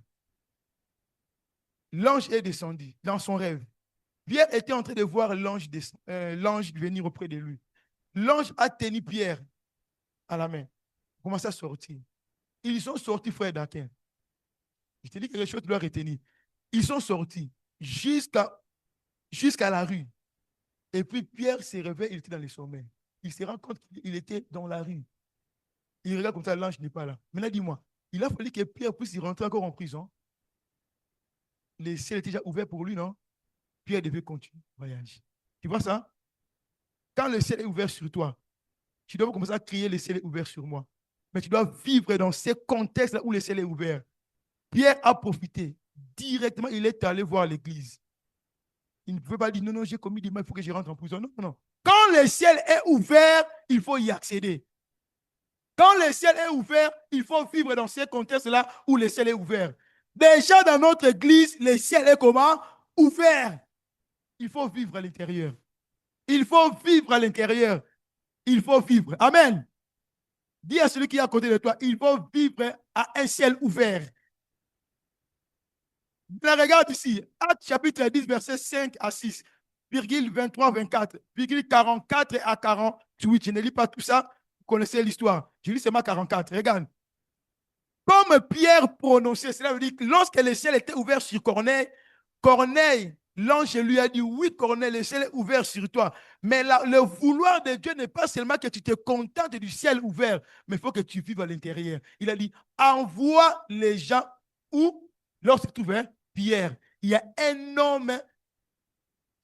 L'ange est descendu dans son rêve. Pierre était en train de voir l'ange venir auprès de lui. L'ange a tenu Pierre à la main. Il commence à sortir. Ils sont sortis, frère d'Aquin. Je te dis quelque chose, tu dois retenir. Ils sont sortis jusqu'à la rue. Et puis Pierre se réveille, il était dans le sommeil. Il se rend compte qu'il était dans la rue. Il regarde comme ça, l'ange n'est pas là. Maintenant, dis-moi, il a fallu que Pierre puisse y rentrer encore en prison. Le ciel était déjà ouvert pour lui, non? Pierre devait continuer le voyage. Tu vois ça? Quand le ciel est ouvert sur toi, tu dois commencer à crier, le ciel est ouvert sur moi. Mais tu dois vivre dans ces contextes-là où le ciel est ouvert. Pierre a profité. Directement, il est allé voir l'église. Il ne pouvait pas dire, non, non, j'ai commis des mal, il faut que je rentre en prison. Non, non, non. Quand le ciel est ouvert, il faut y accéder. Quand le ciel est ouvert, il faut vivre dans ces contextes-là où le ciel est ouvert. Déjà dans notre église, le ciel est comment? Ouvert. Il faut vivre à l'intérieur. Il faut vivre à l'intérieur. Il faut vivre. Amen. Dis à celui qui est à côté de toi, il faut vivre à un ciel ouvert. Mais regarde ici, Actes chapitre 10, verset 5 à 6, virgule 23, 24, virgule 44 à 48. Je ne lis pas tout ça, vous connaissez l'histoire. Je lis seulement 44. Regarde. Comme Pierre prononçait, cela veut dire que lorsque le ciel était ouvert sur Corneille, l'ange lui a dit, oui Corneille, le ciel est ouvert sur toi. Mais le vouloir de Dieu n'est pas seulement que tu te contentes du ciel ouvert, mais il faut que tu vives à l'intérieur. Il a dit, envoie les gens où, lorsque tu ouvert, Pierre. Il y a un homme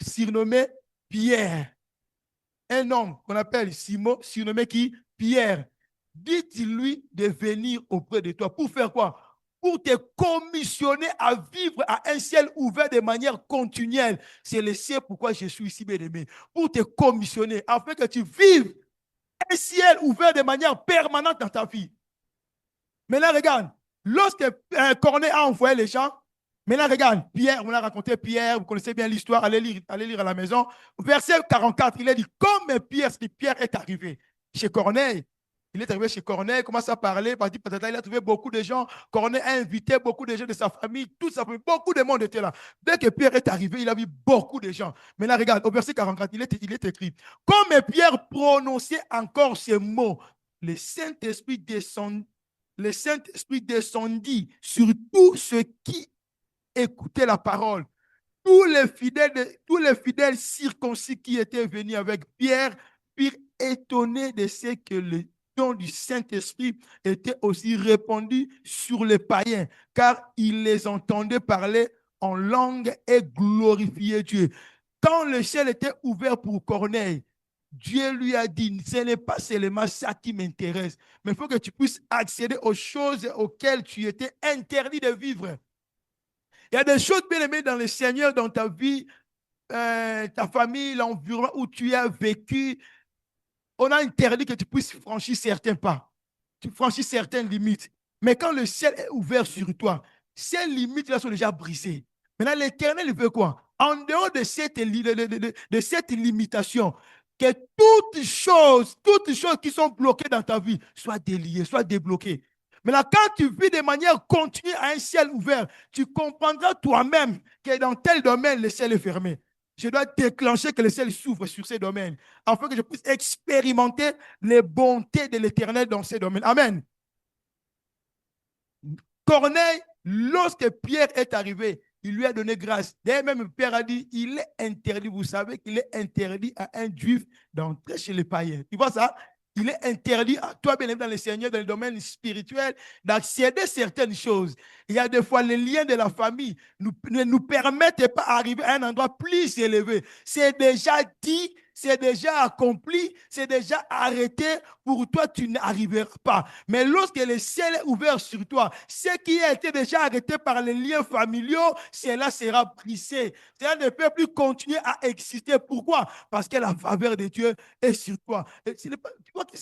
surnommé Pierre. Un homme qu'on appelle Simon, surnommé qui? Pierre. Dites-lui de venir auprès de toi. Pour faire quoi? Pour te commissionner à vivre à un ciel ouvert de manière continuelle. C'est le ciel pourquoi je suis ici, bien aimé. Pour te commissionner, afin que tu vives un ciel ouvert de manière permanente dans ta vie. Maintenant, regarde. Lorsque Corneille a envoyé les gens, maintenant, regarde, Pierre, on a raconté Pierre, vous connaissez bien l'histoire, allez lire à la maison. Verset 44, il a dit, comme Pierre est arrivé chez Corneille, il est arrivé chez Corneille, il commence à parler, il a trouvé beaucoup de gens, Corneille a invité beaucoup de gens de sa famille, toute sa famille, beaucoup de monde était là. Dès que Pierre est arrivé, il a vu beaucoup de gens. Maintenant, regarde, au verset 44, il est écrit, comme Pierre prononçait encore ces mots, le Saint-Esprit descendit sur tous ceux qui écoutaient la parole. Tous les fidèles circoncis qui étaient venus avec Pierre furent étonnés de ce que le don du Saint-Esprit était aussi répandu sur les païens, car ils les entendaient parler en langue et glorifier Dieu. Quand le ciel était ouvert pour Corneille, Dieu lui a dit, ce n'est pas seulement ça qui m'intéresse, mais il faut que tu puisses accéder aux choses auxquelles tu étais interdit de vivre. Il y a des choses bien aimées dans le Seigneur, dans ta vie, ta famille, l'environnement où tu as vécu. On a interdit que tu puisses franchir certains pas. tu franchis certaines limites. Mais quand le ciel est ouvert sur toi, ces limites-là sont déjà brisées. Maintenant, l'Éternel veut quoi? En dehors de cette limitation, que toutes choses qui sont bloquées dans ta vie soient déliées, soient débloquées. Maintenant, quand tu vis de manière continue à un ciel ouvert, tu comprendras toi-même que dans tel domaine, le ciel est fermé. Je dois déclencher que le ciel s'ouvre sur ces domaines afin que je puisse expérimenter les bontés de l'Éternel dans ces domaines. Amen. Corneille, lorsque Pierre est arrivé, il lui a donné grâce. D'ailleurs, même Pierre a dit, il est interdit, vous savez qu'il est interdit à un juif d'entrer chez les païens. Tu vois ça? Il est interdit à toi, bien aimé dans le Seigneur, dans le domaine spirituel, d'accéder à certaines choses. Il y a des fois, les liens de la famille ne nous permettent pas d'arriver à un endroit plus élevé. C'est déjà dit, c'est déjà accompli, c'est déjà arrêté. Pour toi, tu n'arriveras pas. Mais lorsque le ciel est ouvert sur toi, ce qui a été déjà arrêté par les liens familiaux, cela sera brisé. Cela ne peut plus continuer à exister. Pourquoi? Parce que la faveur de Dieu est sur toi. Tu vois que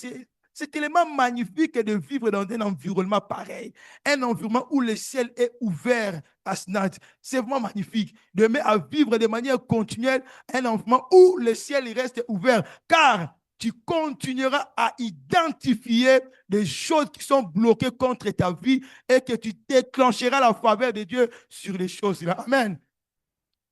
c'est tellement magnifique de vivre dans un environnement pareil. Un environnement où le ciel est ouvert à Snat. C'est vraiment magnifique de mettre à vivre de manière continuelle un environnement où le ciel reste ouvert. Car tu continueras à identifier des choses qui sont bloquées contre ta vie et que tu déclencheras la faveur de Dieu sur les choses-là. Amen.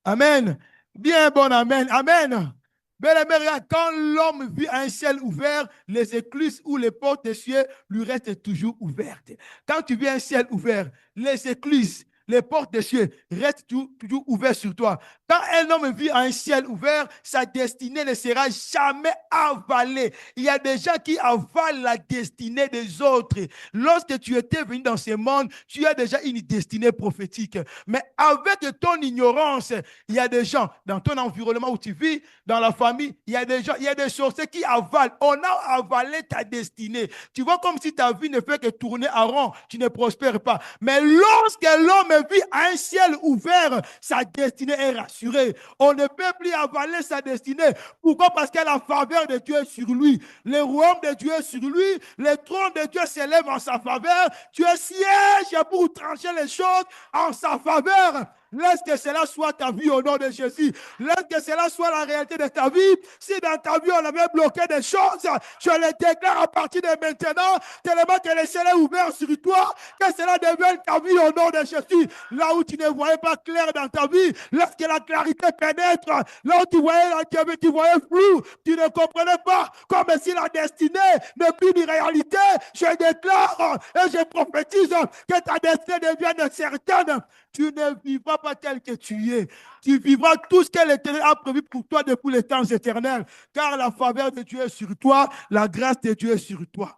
Amen. Bien bon, amen. Amen. Bien-aimé, regarde, quand l'homme vit un ciel ouvert, les écluses ou les portes des cieux lui restent toujours ouvertes. Quand tu vis un ciel ouvert, les écluses, les portes des cieux restent toujours ouvertes sur toi. Quand un homme vit un ciel ouvert, sa destinée ne sera jamais avalée. Il y a des gens qui avalent la destinée des autres. Lorsque tu étais venu dans ce monde, tu as déjà une destinée prophétique. Mais avec ton ignorance, il y a des gens dans ton environnement où tu vis, dans la famille, il y a des gens, il y a des sorciers qui avalent. On a avalé ta destinée. Tu vois comme si ta vie ne fait que tourner en rond, tu ne prospères pas. Mais lorsque l'homme vit un ciel ouvert, sa destinée est rassurée. On ne peut plus avaler sa destinée. Pourquoi? Parce que la faveur de Dieu est sur lui. Le royaume de Dieu est sur lui. Le trône de Dieu s'élève en sa faveur. Dieu siège pour trancher les choses en sa faveur. Laisse que cela soit ta vie au nom de Jésus. Laisse que cela soit la réalité de ta vie. Si dans ta vie on avait bloqué des choses, je les déclare à partir de maintenant, tellement que le ciel est ouvert sur toi, que cela devienne ta vie au nom de Jésus. Là où tu ne voyais pas clair dans ta vie, lorsque la clarité pénètre, là où tu voyais flou, tu ne comprenais pas, comme si la destinée n'est plus une réalité. Je déclare et je prophétise que ta destinée devienne certaine. Tu ne vivras pas tel que tu es. Tu vivras tout ce que l'Éternel a prévu pour toi depuis les temps éternels. Car la faveur de Dieu est sur toi, la grâce de Dieu est sur toi.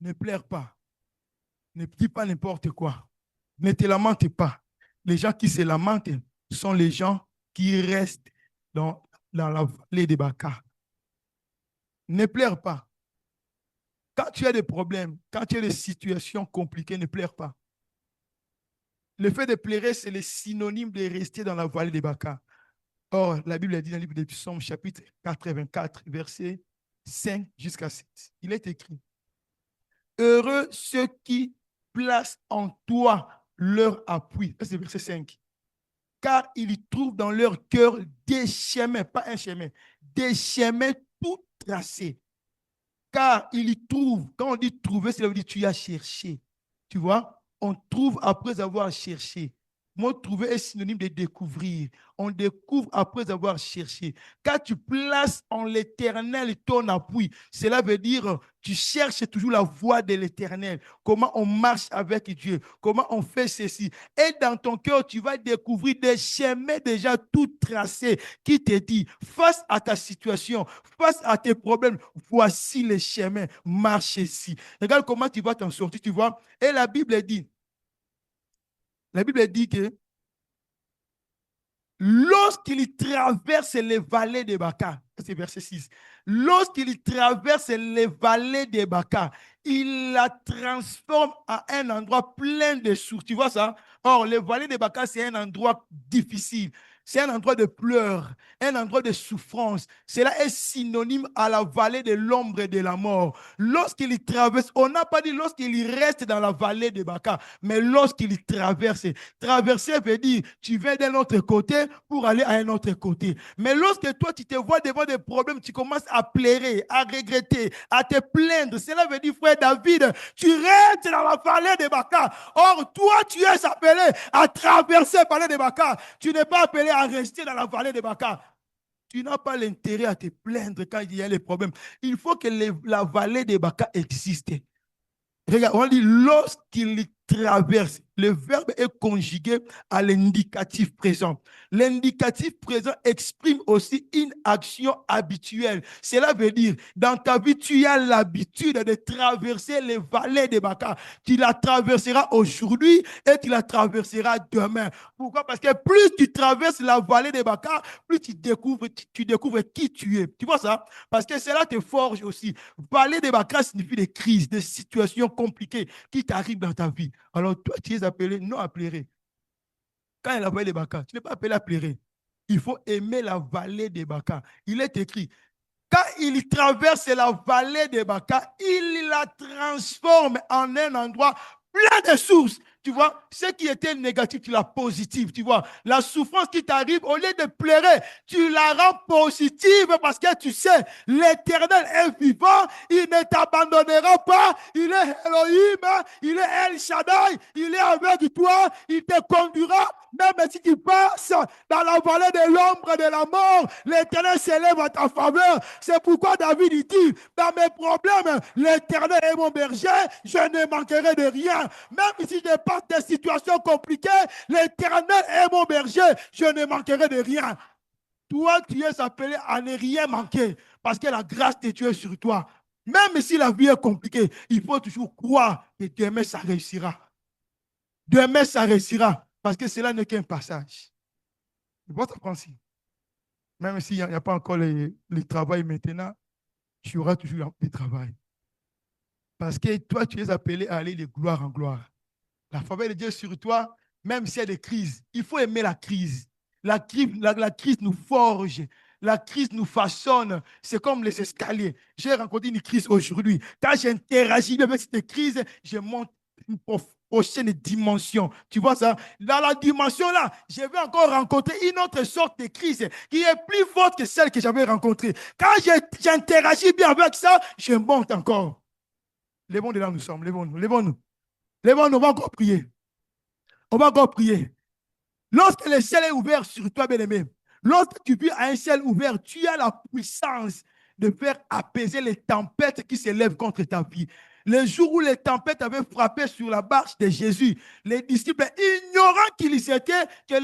Ne pleure pas. Ne dis pas n'importe quoi. Ne te lamente pas. Les gens qui se lamentent sont les gens qui restent dans la vallée des Baca. Ne pleure pas. Quand tu as des problèmes, quand tu as des situations compliquées, ne pleure pas. Le fait de pleurer, c'est le synonyme de rester dans la vallée des Baca. Or, la Bible a dit dans le livre des Psaumes, chapitre 84, versets 5 jusqu'à 7. Il est écrit: heureux ceux qui placent en toi leur appui. C'est verset 5. Car ils trouvent dans leur cœur des chemins, pas un chemin, des chemins tout tracés. Car ils y trouvent, quand on dit trouver, ça veut dire tu as cherché. Tu vois? On trouve après avoir cherché. Moi, trouver est synonyme de découvrir. On découvre après avoir cherché. Quand tu places en l'Éternel ton appui, cela veut dire tu cherches toujours la voie de l'Éternel. Comment on marche avec Dieu. Comment on fait ceci. Et dans ton cœur, tu vas découvrir des chemins déjà tout tracés qui te dit, face à ta situation, face à tes problèmes, voici les chemins, marche ici. Regarde comment tu vas t'en sortir, tu vois. Et la Bible dit que lorsqu'il traverse les vallées de Baca, c'est verset 6, lorsqu'il traverse les vallées de Baca, il la transforme à un endroit plein de sources. Tu vois ça? Or, les vallées de Baca, c'est un endroit difficile. c'est un endroit de pleurs, un endroit de souffrance. Cela est synonyme à la vallée de l'ombre et de la mort. Lorsqu'il y traverse, on n'a pas dit lorsqu'il y reste dans la vallée de Baca, mais lorsqu'il y traverse. Traverser veut dire tu viens d'un autre côté pour aller à un autre côté. Mais lorsque toi tu te vois devant des problèmes, tu commences à pleurer, à regretter, à te plaindre. Cela veut dire, frère David, tu restes dans la vallée de Baca. Or, toi, tu es appelé à traverser la vallée de Baca. Tu n'es pas appelé à rester dans la vallée de Baca. Tu n'as pas l'intérêt à te plaindre quand il y a les problèmes. Il faut que la vallée de Baca existe. Regarde, on dit lorsqu'il traverse. Le verbe est conjugué à l'indicatif présent. L'indicatif présent exprime aussi une action habituelle. Cela veut dire, dans ta vie, tu as l'habitude de traverser les vallées de Baca. Tu la traverseras aujourd'hui et tu la traverseras demain. Pourquoi? Parce que plus tu traverses la vallée de Baca, plus tu découvres qui tu es. Tu vois ça? Parce que cela te forge aussi. Vallée de Baca signifie des crises, des situations compliquées qui t'arrivent dans ta vie. Alors toi, tu es appelé non à pleurer. Quand il a vallée de Baca, tu n'es pas appelé à pleurer. Il faut aimer la vallée de Baca. Il est écrit, quand il traverse la vallée de Baca, il la transforme en un endroit plein de sources. Tu vois, ce qui était négatif, tu l'as positif. Tu vois, la souffrance qui t'arrive, au lieu de pleurer, tu la rends positive parce que tu sais, l'Éternel est vivant, il ne t'abandonnera pas, il est Elohim, il est El Shaddai, il est avec toi, il te conduira, même si tu passes dans la vallée de l'ombre de la mort, l'Éternel s'élève à ta faveur. C'est pourquoi David dit, dans mes problèmes, l'Éternel est mon berger, je ne manquerai de rien. Même si je passe des situations compliquées, l'Éternel est mon berger, je ne manquerai de rien. Toi, tu es appelé à ne rien manquer parce que la grâce de Dieu est sur toi. Même si la vie est compliquée, il faut toujours croire que demain, ça réussira. Demain, ça réussira parce que cela n'est qu'un passage. Votre principe. Même s'il n'y a pas encore le travail maintenant, tu auras toujours le travail. Parce que toi, tu es appelé à aller de gloire en gloire. La faveur de Dieu sur toi, même s'il y a des crises, il faut aimer la crise. La crise nous forge. La crise nous façonne. C'est comme les escaliers. J'ai rencontré une crise aujourd'hui. Quand j'interagis avec cette crise, je monte une prochaine dimension. Tu vois ça? Dans la dimension-là, je vais encore rencontrer une autre sorte de crise qui est plus forte que celle que j'avais rencontrée. Quand j'interagis bien avec ça, je monte encore. Lèvons de là où nous sommes. Lèvons-nous. Lèvons-nous. Lèvons-nous. On va encore prier. On va encore prier. Lorsque le ciel est ouvert sur toi, bien-aimé, lorsque tu vis à un ciel ouvert, tu as la puissance de faire apaiser les tempêtes qui s'élèvent contre ta vie. Le jour où les tempêtes avaient frappé sur la barque de Jésus, les disciples, ignorant que le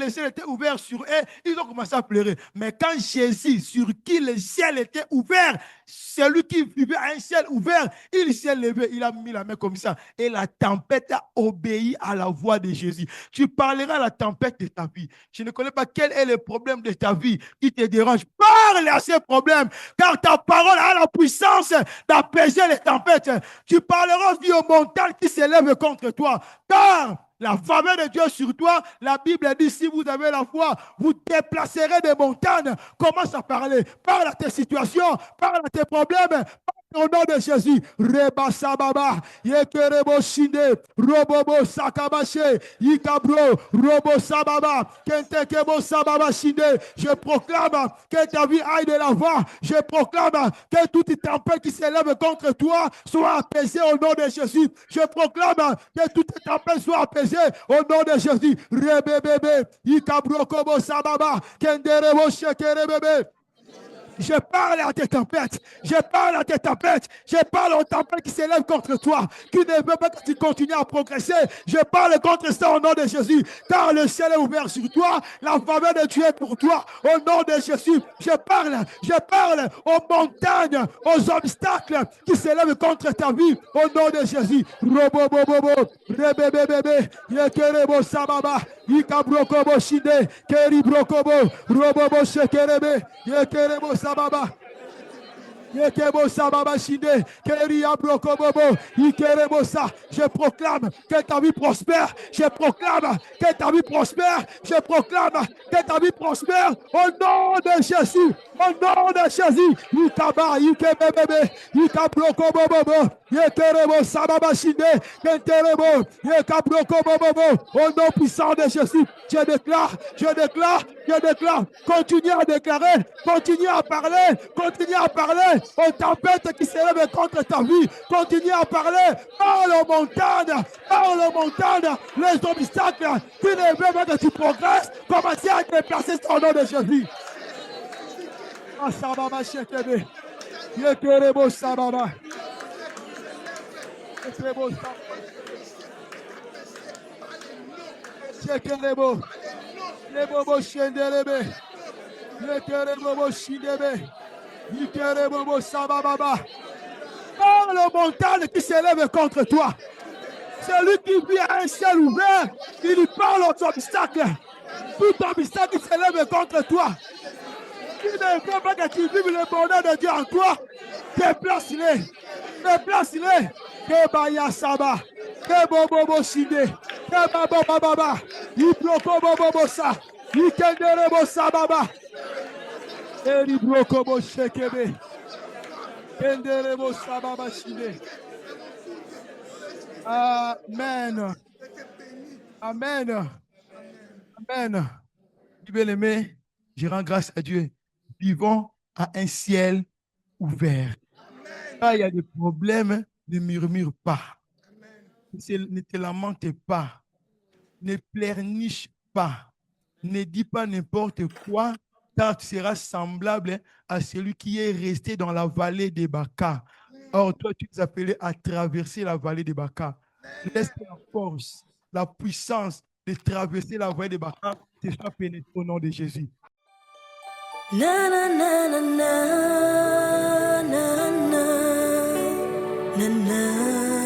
ciel était ouvert sur eux, ils ont commencé à pleurer. Mais quand Jésus, sur qui le ciel était ouvert, celui qui vivait à un ciel ouvert, il s'est levé, il a mis la main comme ça. Et la tempête a obéi à la voix de Jésus. Tu parleras à la tempête de ta vie. Je ne connais pas quel est le problème de ta vie qui te dérange. Parle à ces problèmes, car ta parole a la puissance d'apaiser les tempêtes. Tu parleras aussi aux montagnes qui s'élèvent contre toi, car la faveur de Dieu sur toi, la Bible dit, si vous avez la foi, vous déplacerez des montagnes. Commence à parler. Parle à tes situations, parle à tes problèmes. Au nom de Jésus, Reba Sababa, Yekerebo Shinde, Robobo Sakabache, Yikabro, Robo Sababa, Kentekebo Sababa Shinde. Je proclame que ta vie aille de l'avant. Je proclame que toute tempête qui s'élève contre toi soit apaisée au nom de Jésus. Je proclame que toute tempête soit apaisée au nom de Jésus. Rebebebe, Yikabro Kobo Sababa, Kenderebo Shekerebebe. Je parle à tes tempêtes. Je parle à tes tempêtes. Je parle aux tempêtes qui s'élèvent contre toi, qui ne veulent pas que tu continues à progresser. Je parle contre ça au nom de Jésus. Car le ciel est ouvert sur toi. La faveur de Dieu est pour toi. Au nom de Jésus, je parle aux montagnes, aux obstacles qui s'élèvent contre ta vie. Au nom de Jésus. Robobobobo, rebebebebe, yekerebo sababa, yikabrokobo shide, keribrokobo, robobo shekerebe, yekerebo sababa. Je proclame que ta vie prospère. Je proclame que ta vie prospère. Je proclame que ta vie prospère. Au nom de Jésus. Au nom de Jésus. Yikaba, yikebebebe, yikabrokobobobo, yekerebo sababashinde, kenterebo, yekabrokobobobo. Au nom puissant de Jésus, je déclare, continue à déclarer, continue à parler aux tempêtes qui s'élèvent contre ta vie, continue à parler, parle aux montagnes, les obstacles qui ne veulent pas que tu progresses, commencez à te déplacer au nom de Jésus. Sababa shekebe, yekerebo sababa, yekerebo sababa, yekerebo, yebobo shenderebe, yekerebo shidebe, yekerebo sababa. Par le montagne qui s'élève contre toi, celui qui vit à un ciel ouvert, il lui parle aux obstacles. Tout obstacle qui s'élève contre toi, qui ne veut pas que tu vives le bonheur de Dieu en toi, déplace-les. Que baya saba, que bobo shide, que baba baba, ibloko bobo sa, ikendere bo sababa, eri bloko bo shekebe, kendere bo sababa shide. Amen. Amen. Amen. Bien-aimé, je rends grâce à Dieu. Vivons à un ciel ouvert. Quand il y a des problèmes, ne murmure pas. Ne te lamente pas. Ne pleurniche pas. Ne dis pas n'importe quoi, car tu seras semblable à celui qui est resté dans la vallée des Baka. Or, toi, tu es appelé à traverser la vallée des Baka. Laisse la force, la puissance de traverser la vallée des Baka te soit pénétrée au nom de Jésus. Na na na na na na na na na.